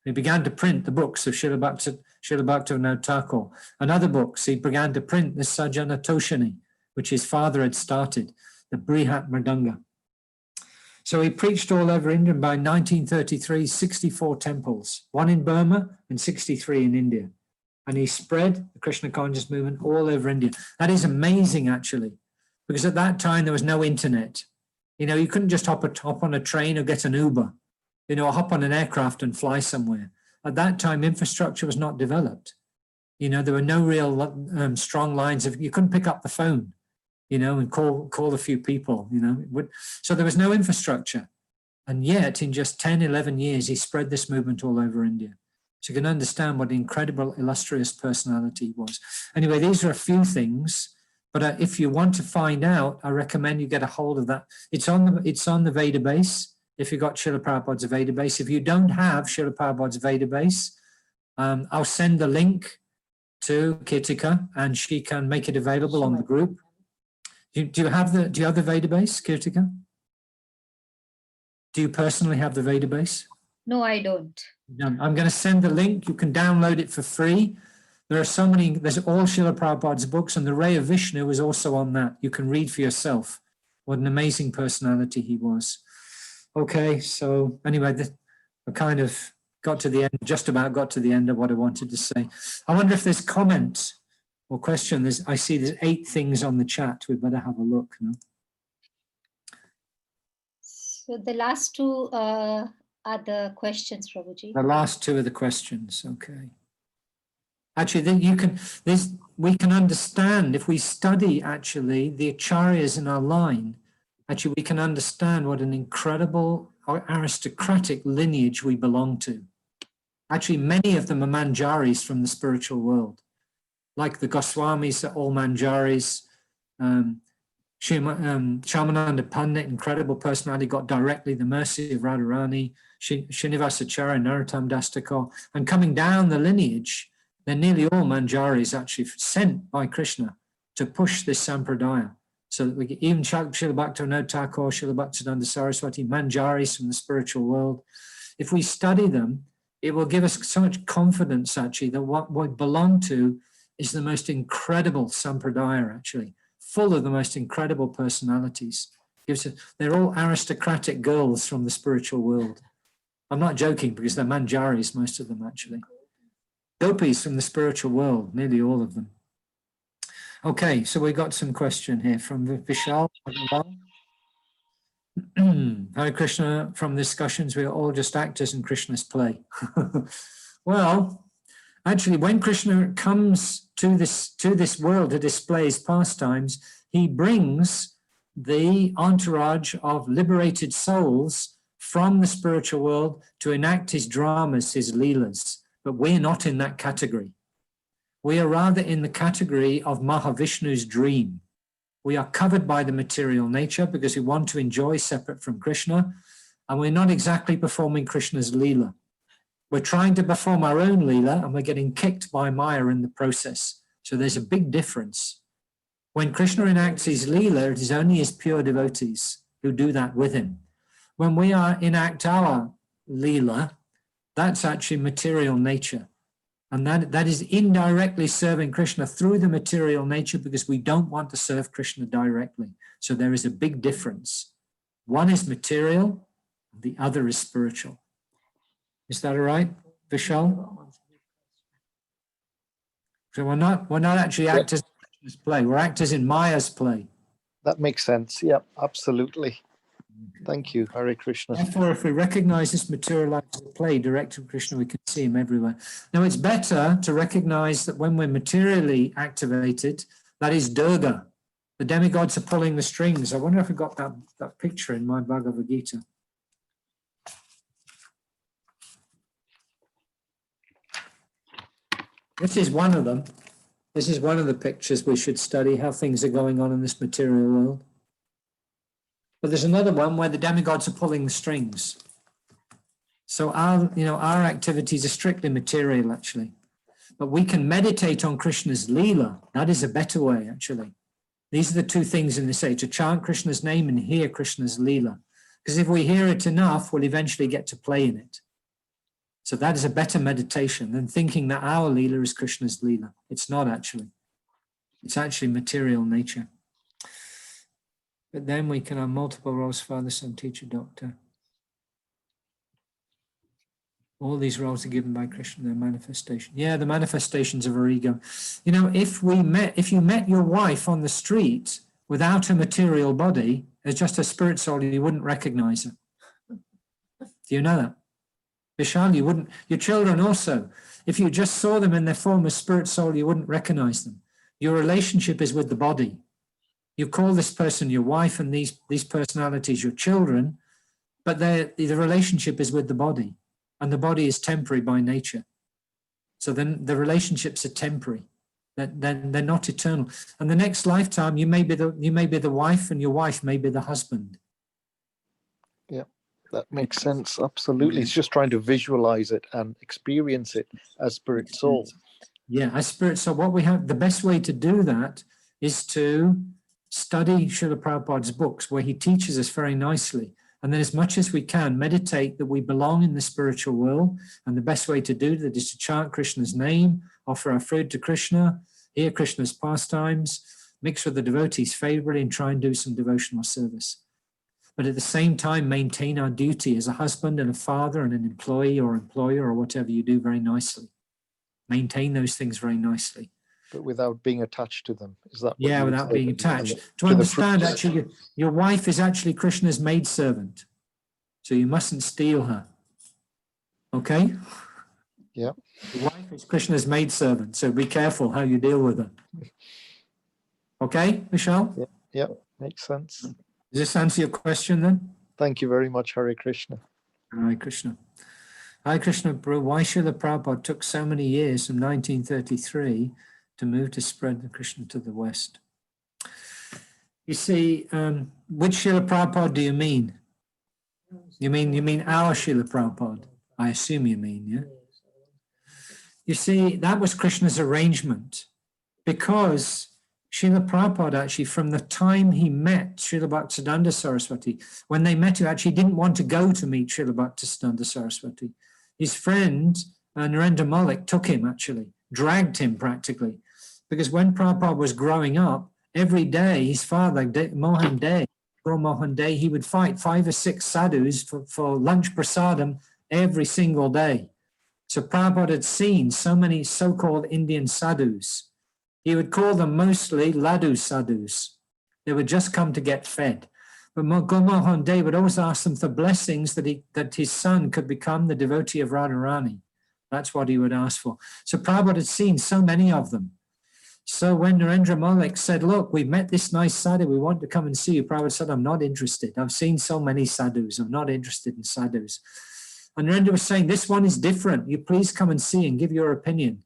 He began to print the books of Srila Bhaktivinoda Thakur and other books. He began to print the Sajjana Toshani, which his father had started, the Brihat Mridanga. So he preached all over India. By 1933, 64 temples, 1 in Burma and 63 in India. And he spread the Krishna conscious movement all over India. That is amazing, actually, because at that time there was no internet. You couldn't just hop on a train or get an Uber, or hop on an aircraft and fly somewhere. At that time, infrastructure was not developed. There were no real strong lines you couldn't pick up the phone, and call a few people, So there was no infrastructure. And yet, in just 10, 11 years, he spread this movement all over India. So you can understand what an incredible, illustrious personality he was. Anyway, these are a few things. But if you want to find out, I recommend you get a hold of that. It's on the Veda base. If you've got Srila Prabhupada's Veda base. If you don't have Srila Prabhupada's Veda base, I'll send the link to Kirtika and she can make it available on the group. Do you have the Veda base, Kirtika? Do you personally have the Veda base? No, I don't. No, I'm going to send the link. You can download it for free. There's all Srila Prabhupada's books, and the Ray of Vishnu is also on that. You can read for yourself what an amazing personality he was. Okay, so anyway, I kind of just about got to the end of what I wanted to say. I wonder if there's comment or question. I see there's 8 things on the chat. We'd better have a look. No? So the last 2 are the questions, Prabhuji. The last 2 are the questions, okay. Actually, we can understand, if we study, actually, the acharyas in our line, actually, we can understand what an incredible aristocratic lineage we belong to. Actually, many of them are manjaris from the spiritual world. Like the Goswamis are all manjaris. Shyamananda Pandit, incredible personality, got directly the mercy of Radharani. Srinivasacharya, Narottam Das Thakur. And coming down the lineage, they're nearly all manjaris actually sent by Krishna to push this sampradaya. So that we even Srila Bhaktivinoda Thakur, Srila Bhaktisiddhanta Saraswati, manjaris from the spiritual world. If we study them, it will give us so much confidence actually that what we belong to is the most incredible sampradaya actually, full of the most incredible personalities. They're all aristocratic girls from the spiritual world. I'm not joking because they're manjaris, most of them actually. Gopis from the spiritual world, nearly all of them. Okay, so we got some question here from Vishal. Hare Krishna, from discussions, we are all just actors in Krishna's play. Well, actually, when Krishna comes to this world to display his pastimes, he brings the entourage of liberated souls from the spiritual world to enact his dramas, his leelas. But we're not in that category. We are rather in the category of Mahavishnu's dream. We are covered by the material nature because we want to enjoy separate from Krishna, and we're not exactly performing Krishna's leela. We're trying to perform our own leela, and we're getting kicked by Maya in the process. So there's a big difference. When Krishna enacts his leela, it is only his pure devotees who do that with him. When we enact our leela, that's actually material nature. And that is indirectly serving Krishna through the material nature because we don't want to serve Krishna directly. So there is a big difference. One is material, the other is spiritual. Is that all right, Vishal? So we're not actually actors in Krishna's play. We're actors in Maya's play. That makes sense. Yeah, absolutely. Thank you, Hare Krishna. Therefore, if we recognize this material life as a play direct to Krishna, we can see him everywhere. Now, it's better to recognize that when we're materially activated, that is Durga. The demigods are pulling the strings. I wonder if I got that picture in my Bhagavad Gita. This is one of them. This is one of the pictures we should study, how things are going on in this material world. But there's another one where the demigods are pulling the strings. So our activities are strictly material, actually. But we can meditate on Krishna's leela. That is a better way, actually. These are the two things in this age, to chant Krishna's name and hear Krishna's leela. Because if we hear it enough, we'll eventually get to play in it. So that is a better meditation than thinking that our leela is Krishna's leela. It's not actually. It's actually material nature. But then we can have multiple roles, father, son, teacher, doctor. All these roles are given by Krishna, their manifestation. Yeah, the manifestations of our ego. You know, if you met your wife on the street without a material body, as just a spirit soul, you wouldn't recognize her. Do you know that? Vishal, you wouldn't. Your children also. If you just saw them in their form as spirit soul, you wouldn't recognize them. Your relationship is with the body. You call this person your wife and these personalities your children, but the relationship is with the body, and the body is temporary by nature. So then the relationships are temporary. They're not eternal. And the next lifetime, you may be the wife, and your wife may be the husband. Yeah, that makes sense. Absolutely. It's just trying to visualize it and experience it as spirit soul. Yeah, as spirit soul. What we have, the best way to do that is to study Srila Prabhupada's books, where he teaches us very nicely. And then as much as we can, meditate that we belong in the spiritual world. And the best way to do that is to chant Krishna's name, offer our food to Krishna, hear Krishna's pastimes, mix with the devotees favorably, and try and do some devotional service. But at the same time, maintain our duty as a husband and a father and an employee or employer or whatever you do very nicely. Maintain those things very nicely. But without being attached to them. Is that? Yeah, without being attached. To understand, actually, your wife is actually Krishna's maidservant. So you mustn't steal her. Okay? Yeah. Your wife is Krishna's maidservant, so be careful how you deal with her. Okay, Michelle? Yeah, makes sense. Does this answer your question then? Thank you very much, Hare Krishna. Hare Krishna. Hare Krishna, why Srila Prabhupada took so many years from 1933 to move to spread the Krishna to the West? You see, which Srila Prabhupada do you mean? You mean our Srila Prabhupada? I assume you mean, yeah? You see, that was Krishna's arrangement, because Srila Prabhupada actually, from the time he met Srila Bhaktisiddhanta Saraswati, when they met, he actually didn't want to go to meet Srila Bhaktisiddhanta Saraswati. His friend, Narendra Malik, took him actually, dragged him practically, because when Prabhupada was growing up, every day, his father, Mohan Dey, Guru Mohan Dey, he would fight 5 or 6 sadhus for lunch prasadam every single day. So Prabhupada had seen so many so-called Indian sadhus. He would call them mostly laddu sadhus. They would just come to get fed. But Gurmohan Dey would always ask them for blessings that his son could become the devotee of Radharani. That's what he would ask for. So Prabhupada had seen so many of them. So when Narendra Malik said, look, we met this nice sadhu, we want to come and see you, Prabhupada said, I'm not interested. I've seen so many sadhus. I'm not interested in sadhus. And Narendra was saying, this one is different. You please come and see and give your opinion.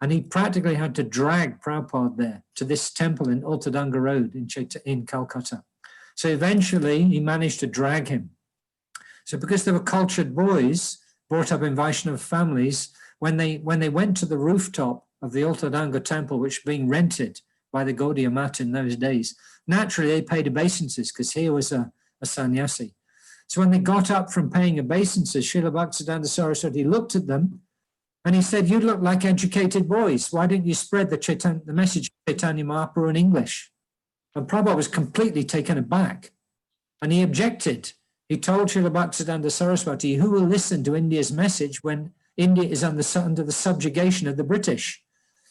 And he practically had to drag Prabhupada there to this temple in Ultadanga Road in Calcutta. So eventually he managed to drag him. So because they were cultured boys, brought up in Vaishnava families, when they went to the rooftop of the Ultadanga temple, which was being rented by the Gaudiya Math in those days, naturally they paid obeisances because he was a sannyasi. So when they got up from paying obeisances, Srila Bhaktisiddhanta Saraswati looked at them and he said, you look like educated boys. Why don't you spread the message of Chaitanya Mahaprabhu in English? And Prabhupada was completely taken aback. And he objected. He told Srila Bhaktisiddhanta Saraswati, who will listen to India's message when India is under the subjugation of the British?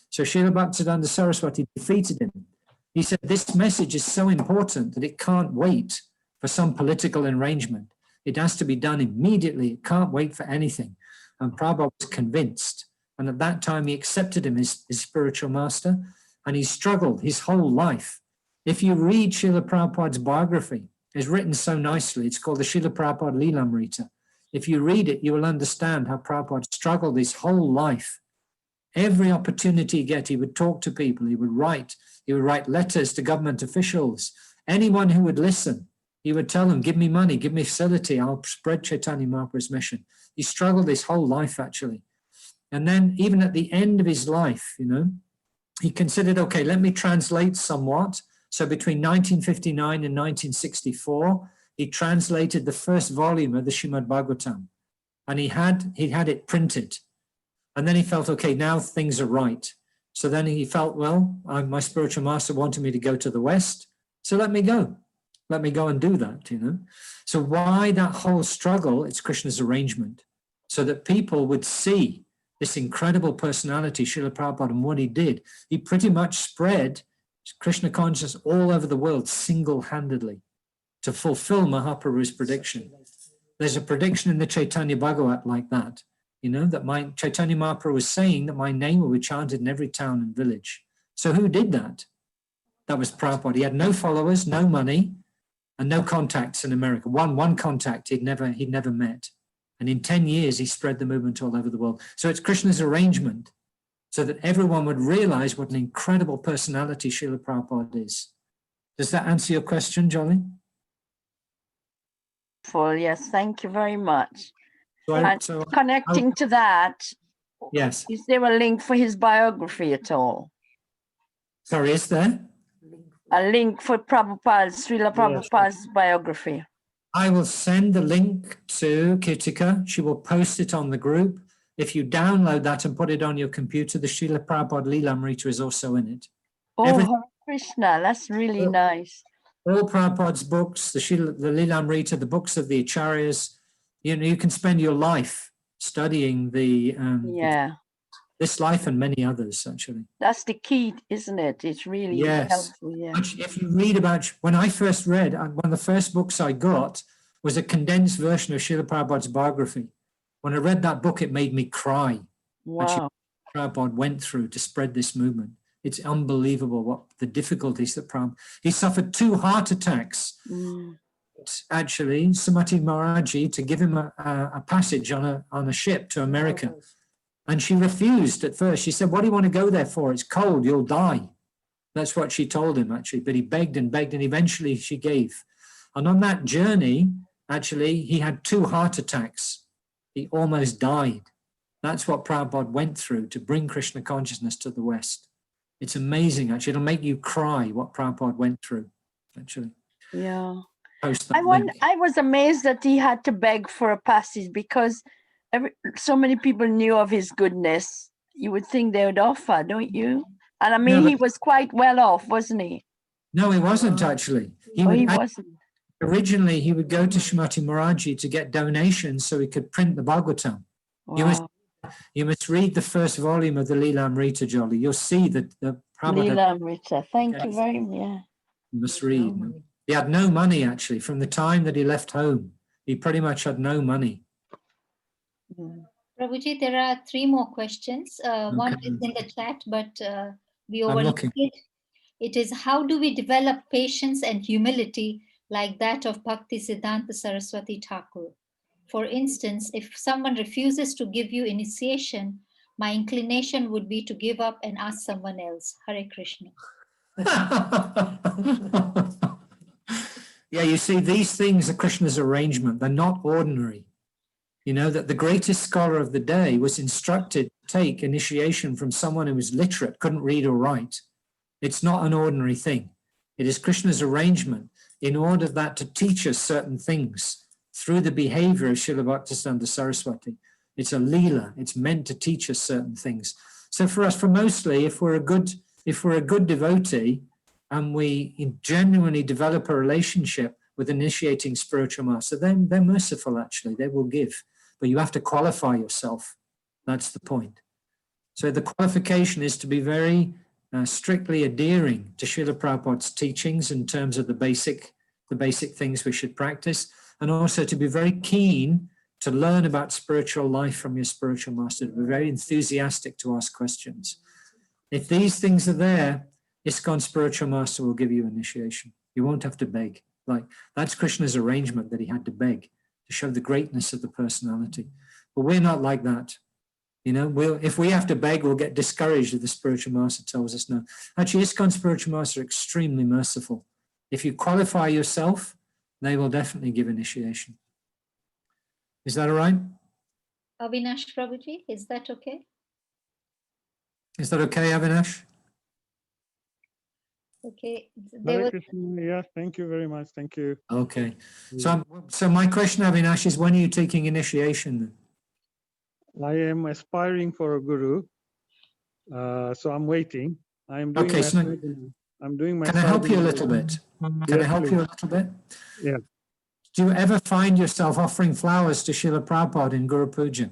So Srila Bhaktisiddhanta Saraswati defeated him. He said, this message is so important that it can't wait for some political arrangement. It has to be done immediately. It can't wait for anything. And Prabhupada was convinced. And at that time, he accepted him as his spiritual master. And he struggled his whole life. If you read Srila Prabhupada's biography, it's written so nicely. It's called the Srila Prabhupada Leelamrita. If you read it, you will understand how Prabhupada struggled his whole life. Every opportunity he get, he would talk to people. He would write letters to government officials. Anyone who would listen, he would tell them, give me money, give me facility, I'll spread Chaitanya Mahaprabhu's mission. He struggled his whole life, actually. And then even at the end of his life, he considered, okay, let me translate somewhat. So between 1959 and 1964, he translated the first volume of the Srimad Bhagavatam. And he had it printed. And then he felt, okay, now things are right. So then he felt, well, my spiritual master wanted me to go to the West. So let me go. Let me go and do that, So why that whole struggle? It's Krishna's arrangement. So that people would see this incredible personality, Srila Prabhupada, and what he did. He pretty much spread Krishna consciousness all over the world single-handedly to fulfill Mahaprabhu's prediction. There's a prediction in the Chaitanya Bhagavat like that, that Chaitanya Mahaprabhu was saying that my name will be chanted in every town and village. So who did that? That was Prabhupada. He had no followers, no money, and no contacts in America. One contact he'd never met. And in 10 years, he spread the movement all over the world. So it's Krishna's arrangement so that everyone would realize what an incredible personality Srila Prabhupada is. Does that answer your question, Jolly? Yes, thank you very much. So Connecting to that, yes. Is there a link for his biography at all? Sorry, is there? A link for Srila Prabhupada's biography. I will send the link to Kirtika. She will post it on the group. If you download that and put it on your computer, the Srila Prabhupada Leelamrita is also in it. Oh, Hare Krishna, that's really nice. All Prabhupada's books, the Leelamrita, the books of the Acharyas, you can spend your life studying this life and many others, actually. That's the key, isn't it? It's really helpful. Yeah. If you read about, when I first read, one of the first books I got was a condensed version of Srila Prabhupada's biography. When I read that book, it made me cry. Wow. Prabhupada went through to spread this movement. It's unbelievable what the difficulties that Prabhupada, he suffered 2 heart attacks. Actually, Sumati Maharaji to give him a passage on a ship to America. And she refused at first. She said, what do you want to go there for? It's cold, you'll die. That's what she told him, actually. But he begged and begged, and eventually she gave. And on that journey, actually, he had 2 heart attacks. He almost died. That's what Prabhupada went through to bring Krishna consciousness to the West. It's amazing, actually. It'll make you cry what Prabhupada went through, actually. Yeah. I was amazed that he had to beg for a passage because so many people knew of his goodness. You would think they would offer, don't you? And I mean, he was quite well off, wasn't he? No, he wasn't, actually. He wasn't. Originally, he would go to Srimati Maharaji to get donations so he could print the Bhagavatam. Wow. You must read the first volume of the Leelamrita, Jolly. You'll see that the Prabhupada... Leelamrita, thank you very much. Yeah. You must read. He had no money, actually. From the time that he left home, he pretty much had no money. Prabhuji, there are 3 more questions. One is in the chat, but we overlooked it. It is, how do we develop patience and humility like that of Bhakti Siddhanta Saraswati Thakur? For instance, if someone refuses to give you initiation, my inclination would be to give up and ask someone else. Hare Krishna. Yeah, you see, these things are Krishna's arrangement. They're not ordinary. You know, that the greatest scholar of the day was instructed to take initiation from someone who was literate, couldn't read or write. It's not an ordinary thing. It is Krishna's arrangement in order that to teach us certain things through the behavior of Srila Bhaktisiddhanta Saraswati. It's a leela. It's meant to teach us certain things. So for us, for mostly, if we're a good devotee and we genuinely develop a relationship with initiating spiritual master, then they're merciful, actually. They will give. But you have to qualify yourself. That's the point. So the qualification is to be very strictly adhering to Srila Prabhupada's teachings in terms of the basic things we should practice, and also to be very keen to learn about spiritual life from your spiritual master, to be very enthusiastic to ask questions. If these things are there, ISKCON spiritual master will give you initiation. You won't have to beg. Like, that's Krishna's arrangement, that he had to beg to show the greatness of the personality. But we're not like that. You know, if we have to beg, we'll get discouraged if the spiritual master tells us no. Actually, ISKCON spiritual master are extremely merciful. If you qualify yourself, they will definitely give initiation. Is that all right? Avinash Prabhuji, is that okay? Is that okay, Avinash? Okay. Yes, thank you very much. Thank you. Okay. So my question, Avinash, is when are you taking initiation then? I am aspiring for a guru, so I'm waiting. I'm doing Okay, my I'm doing my. Can I help you a little bit? Can I help you a little bit? Yeah. Do you ever find yourself offering flowers to Srila Prabhupada in Guru Puja?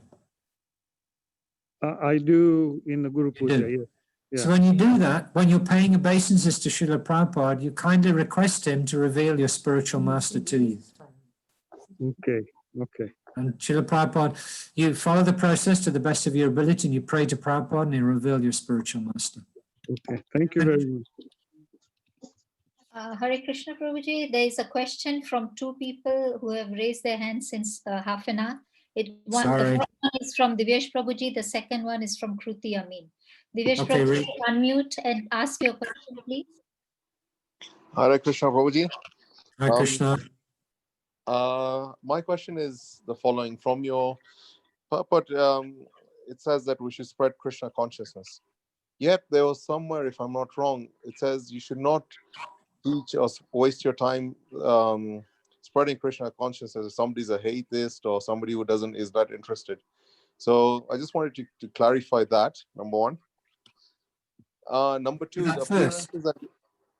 I do in the Guru Puja, yes. Yeah. So when you do that, when you're paying obeisances to Srila Prabhupada, you kindly request him to reveal your spiritual master to you. Okay, okay. And Srila Prabhupada, you follow the process to the best of your ability and you pray to Prabhupada and he'll reveal your spiritual master. Okay, thank you very much. Hare Krishna Prabhuji, there is a question from 2 people who have raised their hands since half an hour. The first one is from Divyesh Prabhuji, the second one is from Kruti Amin. Divyesh Prabhuji, unmute and ask your question, please. Hare Krishna Prabhuji. Hare Krishna. My question is the following. From your purport, it says that we should spread Krishna consciousness. Yet there was somewhere, if I'm not wrong, it says you should not teach or waste your time spreading Krishna consciousness if somebody's a atheist or somebody who is not interested. So I just wanted to clarify that, number one. Number 2, the appearances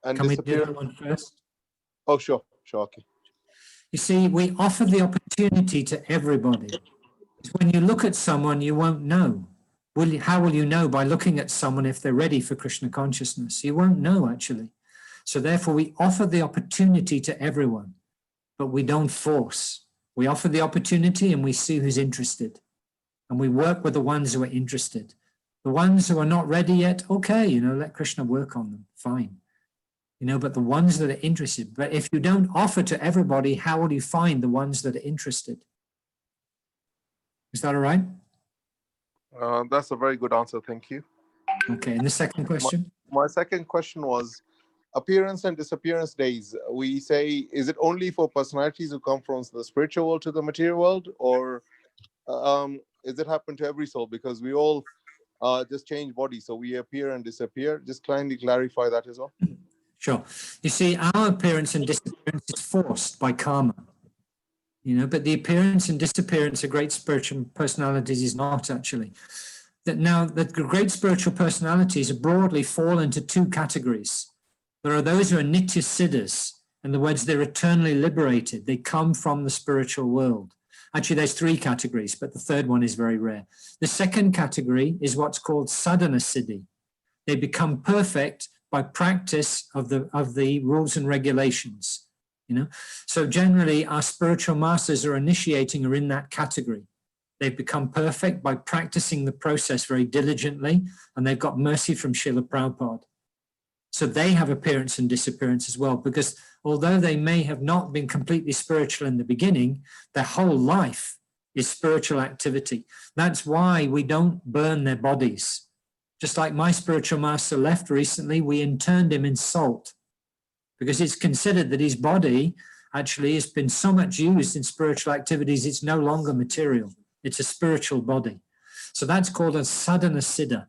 and Can we do disappearance. that one first? Oh, sure, okay. You see, we offer the opportunity to everybody. When you look at someone, you won't know. How will you know? By looking at someone if they're ready for Krishna consciousness. You won't know, actually. So therefore, we offer the opportunity to everyone, but we don't force. We offer the opportunity and we see who's interested. And we work with the ones who are interested. The ones who are not ready yet, okay, let Krishna work on them, fine. But the ones that are interested, but if you don't offer to everybody, how will you find the ones that are interested? Is that all right? That's a very good answer, thank you. Okay, and the second question? My second question was, appearance and disappearance days. We say, is it only for personalities who come from the spiritual world to the material world, or is it happen to every soul? Because we all just change bodies, so we appear and disappear. Just kindly clarify that as well. Sure. You see, our appearance and disappearance is forced by karma, but the appearance and disappearance of great spiritual personalities is not, actually. Now, the great spiritual personalities broadly fall into 2 categories. There are those who are nitya siddhas. In other words, they're eternally liberated. They come from the spiritual world. Actually, there's 3 categories, but the third one is very rare. The second category is what's called sadhana siddhi. They become perfect by practice of the rules and regulations. you know. So generally our spiritual masters are initiating are in that category. They've become perfect by practicing the process very diligently, and they've got mercy from Srila Prabhupada. So they have appearance and disappearance as well, because although they may have not been completely spiritual in the beginning, their whole life is spiritual activity. That's why we don't burn their bodies. Just like my spiritual master left recently, we interned him in salt, because it's considered that his body actually has been so much used in spiritual activities, it's no longer material. It's a spiritual body. So that's called a sadhana siddha.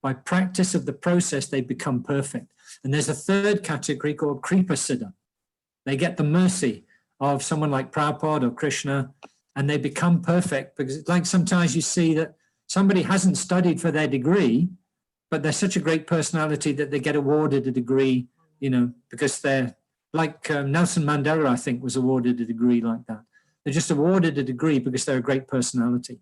By practice of the process, they become perfect. And there's a third category called kripa siddha. They get the mercy of someone like Prabhupada or Krishna, and they become perfect, because it's like sometimes you see that somebody hasn't studied for their degree, but they're such a great personality that they get awarded a degree, you know, because they're like Nelson Mandela, I think, was awarded a degree like that. They're just awarded a degree because they're a great personality.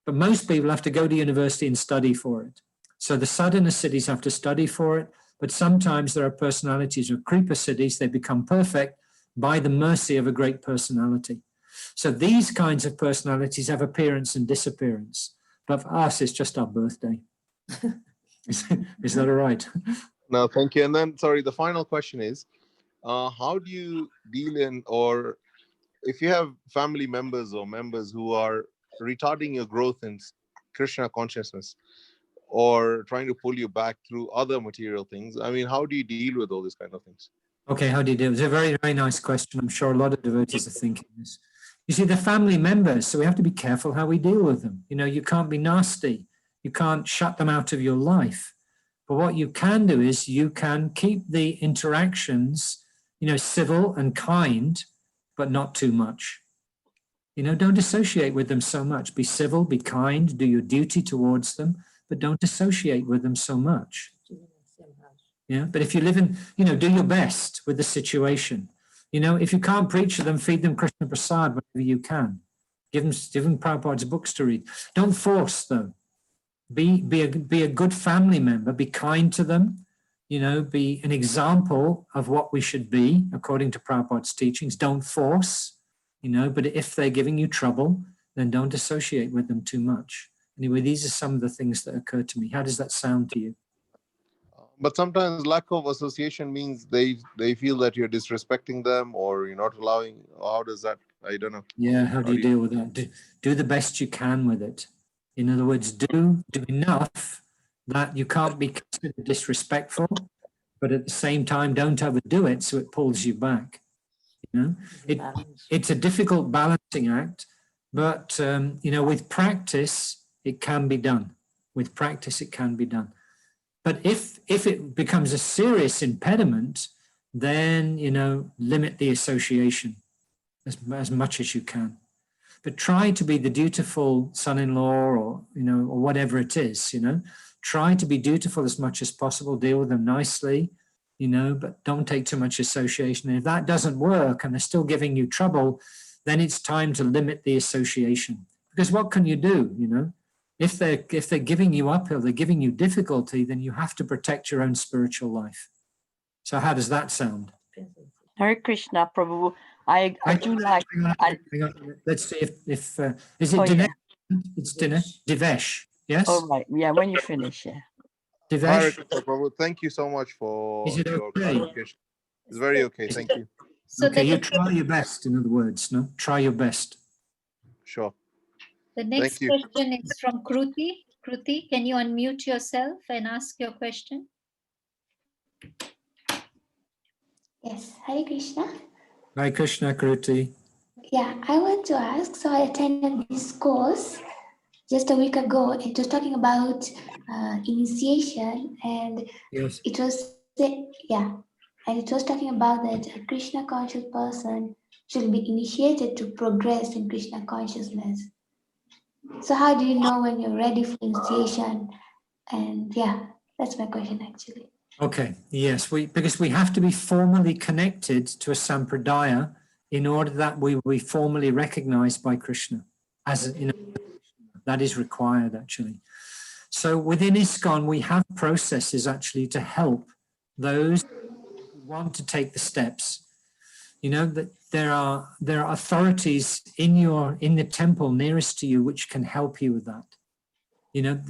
But most people have to go to university and study for it. So the sadhana siddhis have to study for it, but sometimes there are personalities of kripa siddhis, they become perfect by the mercy of a great personality. So these kinds of personalities have appearance and disappearance. But for us, it's just our birthday. Is that all right? No, thank you. And then, sorry, the final question is, how do you deal in, or if you have family members or members who are retarding your growth in Krishna consciousness or trying to pull you back through other material things, I mean, how do you deal with all these kind of things? Okay, how do you deal? It's a very, very nice question. I'm sure a lot of devotees are thinking this. You see, they're family members, so we have to be careful how we deal with them. You know, you can't be nasty. You can't shut them out of your life. But what you can do is you can keep the interactions, you know, civil and kind, but not too much. You know, don't associate with them so much. Be civil, be kind, do your duty towards them, but don't associate with them so much. Yeah, but if you live in, you know, do your best with the situation. You know, if you can't preach to them, feed them Krishna Prasad whenever you can. Give them Prabhupada's books to read. Don't force them. Be a good family member. Be kind to them. You know, be an example of what we should be according to Prabhupada's teachings. Don't force, you know, but if they're giving you trouble, then don't associate with them too much. Anyway, these are some of the things that occur to me. How does that sound to you? But sometimes lack of association means they feel that you're disrespecting them or you're not allowing. How does that? I don't know. Yeah, how do you deal with that? Do the best you can with it. In other words, do enough that you can't be considered disrespectful, but at the same time, don't overdo it so it pulls you back. You know, it's a difficult balancing act, but you know, with practice, it can be done. With practice, it can be done. But if it becomes a serious impediment, then, you know, limit the association as much as you can. But try to be the dutiful son-in-law or, you know, or whatever it is, you know. Try to be dutiful as much as possible, deal with them nicely, you know, but don't take too much association. And if that doesn't work and they're still giving you trouble, then it's time to limit the association. Because what can you do, you know? If they're giving you uphill, they're giving you difficulty, then you have to protect your own spiritual life. So how does that sound? Hare Krishna, Prabhu. I do like. Hang on. Let's see if is it Dinesh? Yeah. It's Dinesh. Divesh. Yes. All right. Yeah. When you finish, yeah. Divesh. Prabhu, thank you so much for Is it your okay? clarification. It's very okay. Thank you. So okay, you try your best. In other words, no, try your best. Sure. The next question is from Kruti. Kruti, can you unmute yourself and ask your question? Yes, Hare Krishna. Hare Krishna, Kruti. Yeah, I want to ask. So I attended this course just a week ago. It was talking about initiation, and Yes. it was and it was talking about that a Krishna conscious person should be initiated to progress in Krishna consciousness. So how do you know when you're ready for initiation? And yeah, that's my question actually. Okay. Yes, because we have to be formally connected to a sampradaya in order that we will be formally recognized by Krishna as you know, that is required actually. So within ISKCON, we have processes actually to help those who want to take the steps. You know that there are authorities in the temple nearest to you which can help you with that. You know,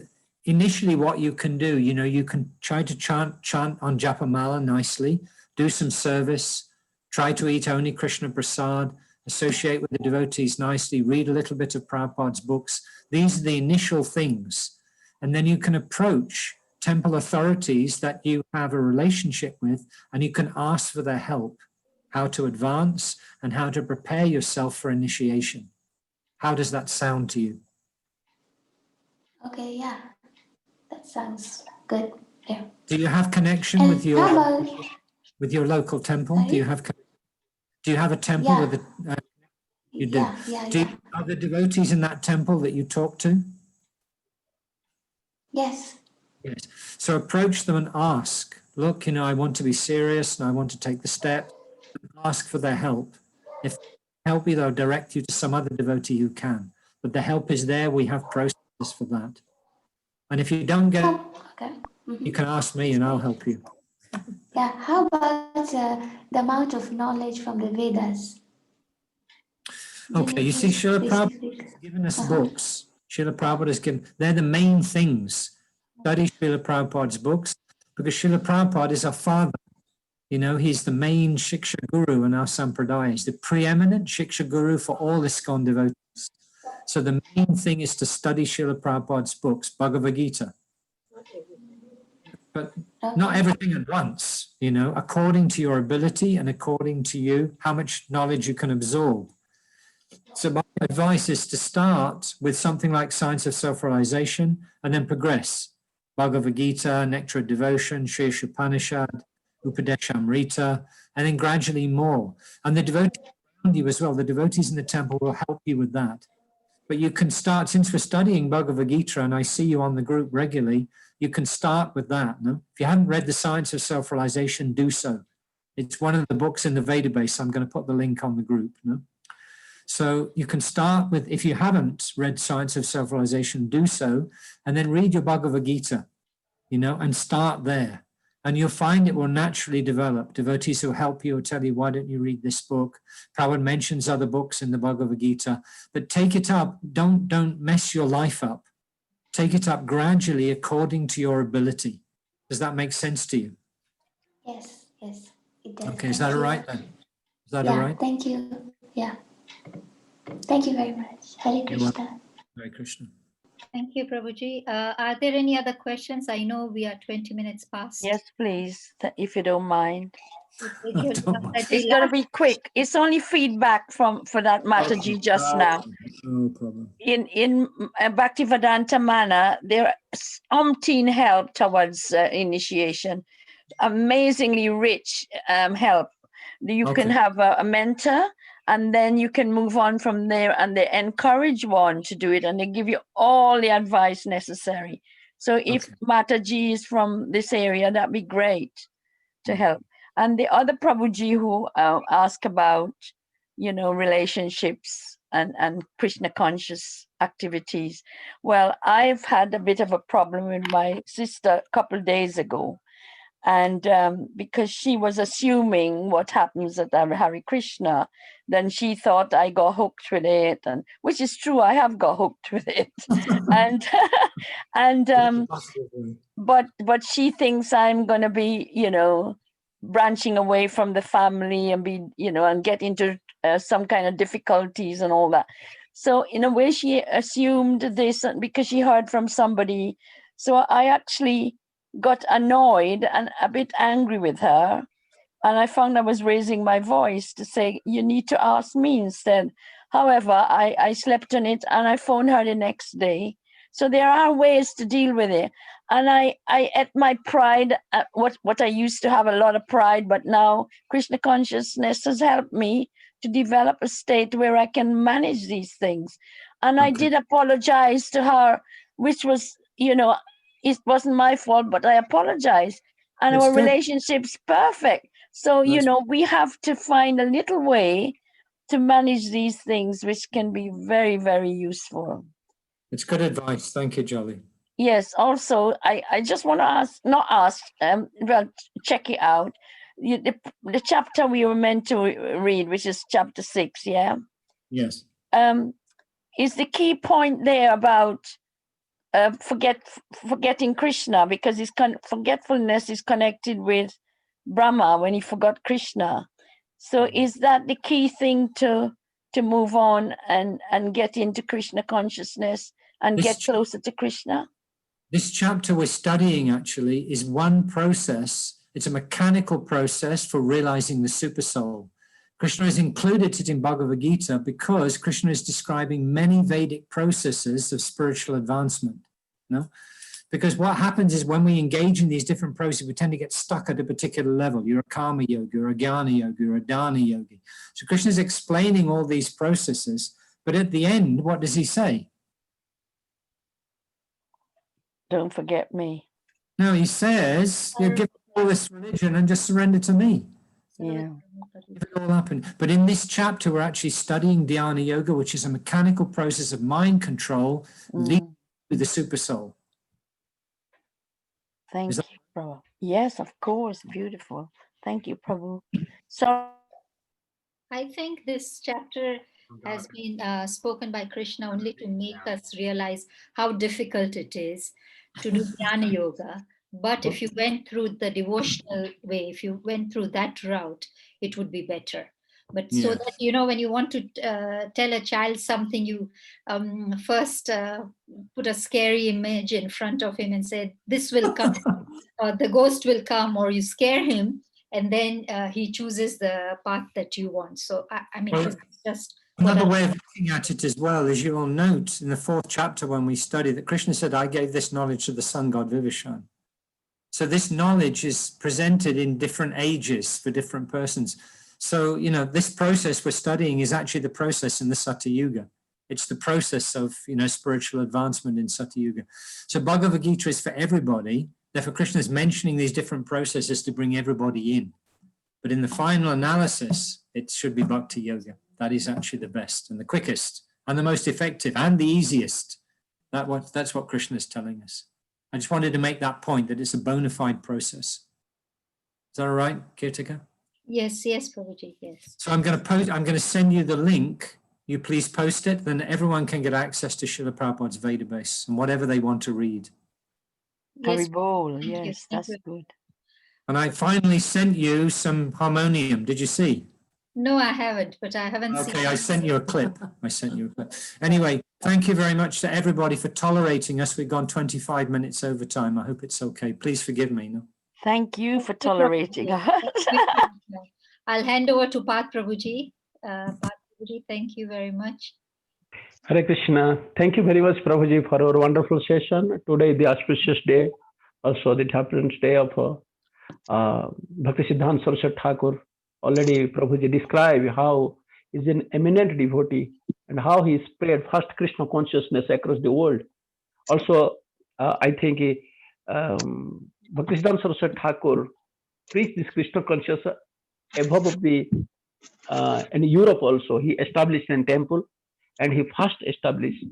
initially what you can do, you know, you can try to chant on Japamala nicely, do some service, try to eat only Krishna Prasad, associate with the devotees nicely, read a little bit of Prabhupada's books. These are the initial things. And then you can approach temple authorities that you have a relationship with, and you can ask for their help, how to advance and how to prepare yourself for initiation. How does that sound to you? Okay, yeah, that sounds good. Yeah. Do you have connection And with your how about, local temple? sorry? Do you have a temple Yeah. with a you do? Yeah. Do you have the devotees in that temple that you talk to? Yes. Yes. So approach them and ask, look, you know, I want to be serious and I want to take the step. Ask for their help. If they help you, they'll direct you to some other devotee who can. But the help is there. We have processes for that. And if you don't get it, Okay. you can ask me and I'll help you. Yeah. How about the amount of knowledge from the Vedas? Okay, you see, Srila Prabhupada has given us books. Srila Prabhupada has given, they're the main things. Study Srila Prabhupada's books because Srila Prabhupada is our father. You know, he's the main Shiksha Guru in our Sampradaya. He's the preeminent Shiksha Guru for all ISKCON devotees. So the main thing is to study Srila Prabhupada's books, Bhagavad Gita. But not everything at once, you know, according to your ability and according to you, how much knowledge you can absorb. So my advice is to start with something like Science of Self-Realization and then progress. Bhagavad Gita, Nectar of Devotion, Sri Upanishad, Upadeshamrita, and then gradually more. And the devotees around you as well, the devotees in the temple will help you with that. But you can start, since we're studying Bhagavad Gita and I see you on the group regularly, you can start with that. No? If you haven't read the Science of Self-Realization, do so. It's one of the books in the Vedabase. I'm going to put the link on the group. No? So you can start with, if you haven't read Science of Self-Realization, do so, and then read your Bhagavad Gita, you know, and start there. And you'll find it will naturally develop. Devotees will help you or tell you, why don't you read this book? Prabhupada mentions other books in the Bhagavad Gita, but take it up. Don't mess your life up. Take it up gradually according to your ability. Does that make sense to you? Yes, it does. Okay, is that all right then? Is that all Yeah, right? thank you. Yeah. Thank you very much. Hare Krishna. Hare Krishna. Thank you, Prabhuji. Are there any other questions? I know we are 20 minutes past. Yes, please, if you don't mind. It's It's going to be quick. It's only feedback for that Mataji just now. No problem. In Bhaktivedanta Mana, there are umpteen help towards initiation. Amazingly rich help. You can have a mentor, and then you can move on from there, and they encourage one to do it, and they give you all the advice necessary. So if Mataji is from this area, that'd be great to help. And the other Prabhuji who asked about, you know, relationships and Krishna conscious activities. Well, I've had a bit of a problem with my sister a couple of days ago. And because she was assuming what happens at Hare Krishna, then she thought I got hooked with it, and which is true, I have got hooked with it. But she thinks I'm going to be, you know, branching away from the family and be, you know, and get into some kind of difficulties and all that. So in a way, she assumed this because she heard from somebody. So I actually got annoyed and a bit angry with her. And I found I was raising my voice to say, you need to ask me instead. However, I slept on it and I phoned her the next day. So there are ways to deal with it. And I at my pride, what I used to have a lot of pride, but now Krishna consciousness has helped me to develop a state where I can manage these things. And I did apologize to her, which was, you know, it wasn't my fault, but I apologized. And our relationship's perfect. So, you know, we have to find a little way to manage these things, which can be very, very useful. It's good advice. Thank you, Jolly. Yes. Also, I just want to ask, well, check it out. the chapter we were meant to read, which is chapter 6, yeah? Yes. Is the key point there about forgetting Krishna, because his forgetfulness is connected with Brahma when he forgot Krishna. So is that the key thing to move on and get into Krishna consciousness and get closer to Krishna? This chapter we're studying actually is one process. It's a mechanical process for realizing the super soul. Krishna has included it in Bhagavad Gita because Krishna is describing many Vedic processes of spiritual advancement. No? Because what happens is when we engage in these different processes, we tend to get stuck at a particular level. You're a karma yogi, you're a jnana yogi, you're a dana yogi. So Krishna is explaining all these processes, but at the end, what does he say? Don't forget me. No, he says, you give up all this religion and just surrender to me. Yeah. Give it all up. But in this chapter, we're actually studying dhyana yoga, which is a mechanical process of mind control leading to the super soul. Thank you, Prabhu. Yes, of course. Beautiful. Thank you, Prabhu. So I think this chapter has been spoken by Krishna only to make us realize how difficult it is to do jnana yoga. But if you went through the devotional way, if you went through that route, it would be better. But so that, you know, when you want to tell a child something, you first put a scary image in front of him and say, this will come, or the ghost will come, or you scare him, and then he chooses the path that you want. So, I mean, this is just... Another way of looking at it as well is you will note in the 4th chapter when we study that Krishna said, I gave this knowledge to the sun god Vibhishan. So this knowledge is presented in different ages for different persons. So, you know, this process we're studying is actually the process in the Satya Yuga. It's the process of, you know, spiritual advancement in Satya Yuga. So Bhagavad Gita is for everybody. Therefore, Krishna is mentioning these different processes to bring everybody in. But in the final analysis, it should be Bhakti Yoga. That is actually the best and the quickest and the most effective and the easiest. That's what Krishna is telling us. I just wanted to make that point, that it's a bona fide process. Is that all right, Kirtika? Yes, yes, Prabhuji, yes. So I'm going to send you the link. You please post it, then everyone can get access to Srila Prabhupada's database and whatever they want to read. Yes, yes, that's good. And I finally sent you some harmonium. Did you see? No, I haven't, but I haven't seen. Okay, I sent you a clip. Anyway, thank you very much to everybody for tolerating us. We've gone 25 minutes over time. I hope it's okay. Please forgive me. No? Thank you for tolerating us. I'll hand over to Path Prabhuji. Path Prabhuji, thank you very much. Hare Krishna. Thank you very much, Prabhuji, for our wonderful session. Today, the auspicious day, also the chaplain's day of Bhakti Siddhanta Saraswati Thakur. Already Prabhuji described how he's an eminent devotee and how he spread first Krishna consciousness across the world. Also, I think Bhakti Siddhanta Saraswati Thakur preached this Krishna consciousness above of the in Europe also. He established a temple and he first established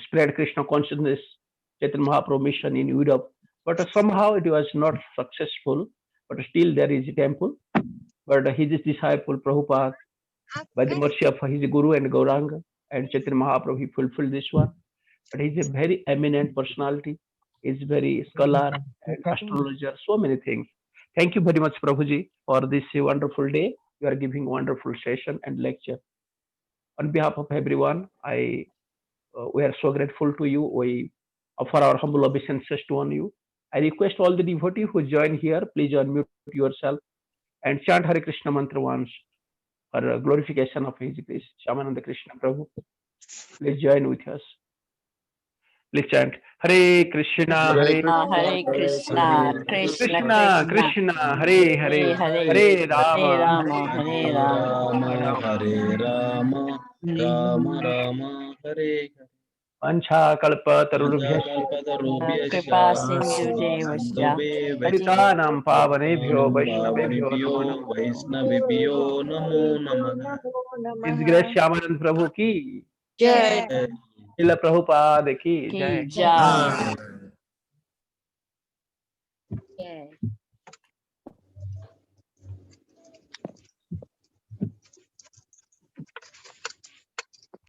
spread Krishna consciousness Chaitanya Mahaprabhu mission in Europe. But somehow it was not successful. But still there is a temple. But his disciple Prabhupada, by the mercy of his Guru and Gauranga and Chaitanya Mahaprabhu, he fulfilled this one. But he's a very eminent personality. He's very scholar and astrologer, so many things. Thank you very much, Prabhuji, for this wonderful day. You are giving wonderful session and lecture. On behalf of everyone, we are so grateful to you. We offer our humble obeisances to you. I request all the devotees who join here, please unmute yourself and chant Hare Krishna mantra once for glorification of His grace. Shyamanand Krishna Prabhu, please join with us. Please chant Hare Krishna, Hare Krishna, Krishna Krishna, Hare Hare, Hare Rama, Hare Rama, Hare Rama, Rama Rama, Hare Vancha kalpa tarubhyasya Kripa Sindhu Devasya Paritanam Pavanebhyo Vaishnavebhyo Vaishnavibhyo Namo Namah. His Grace Shyamanand Prabhu ki Jai Srila Prabhupada ki Jai. Jai.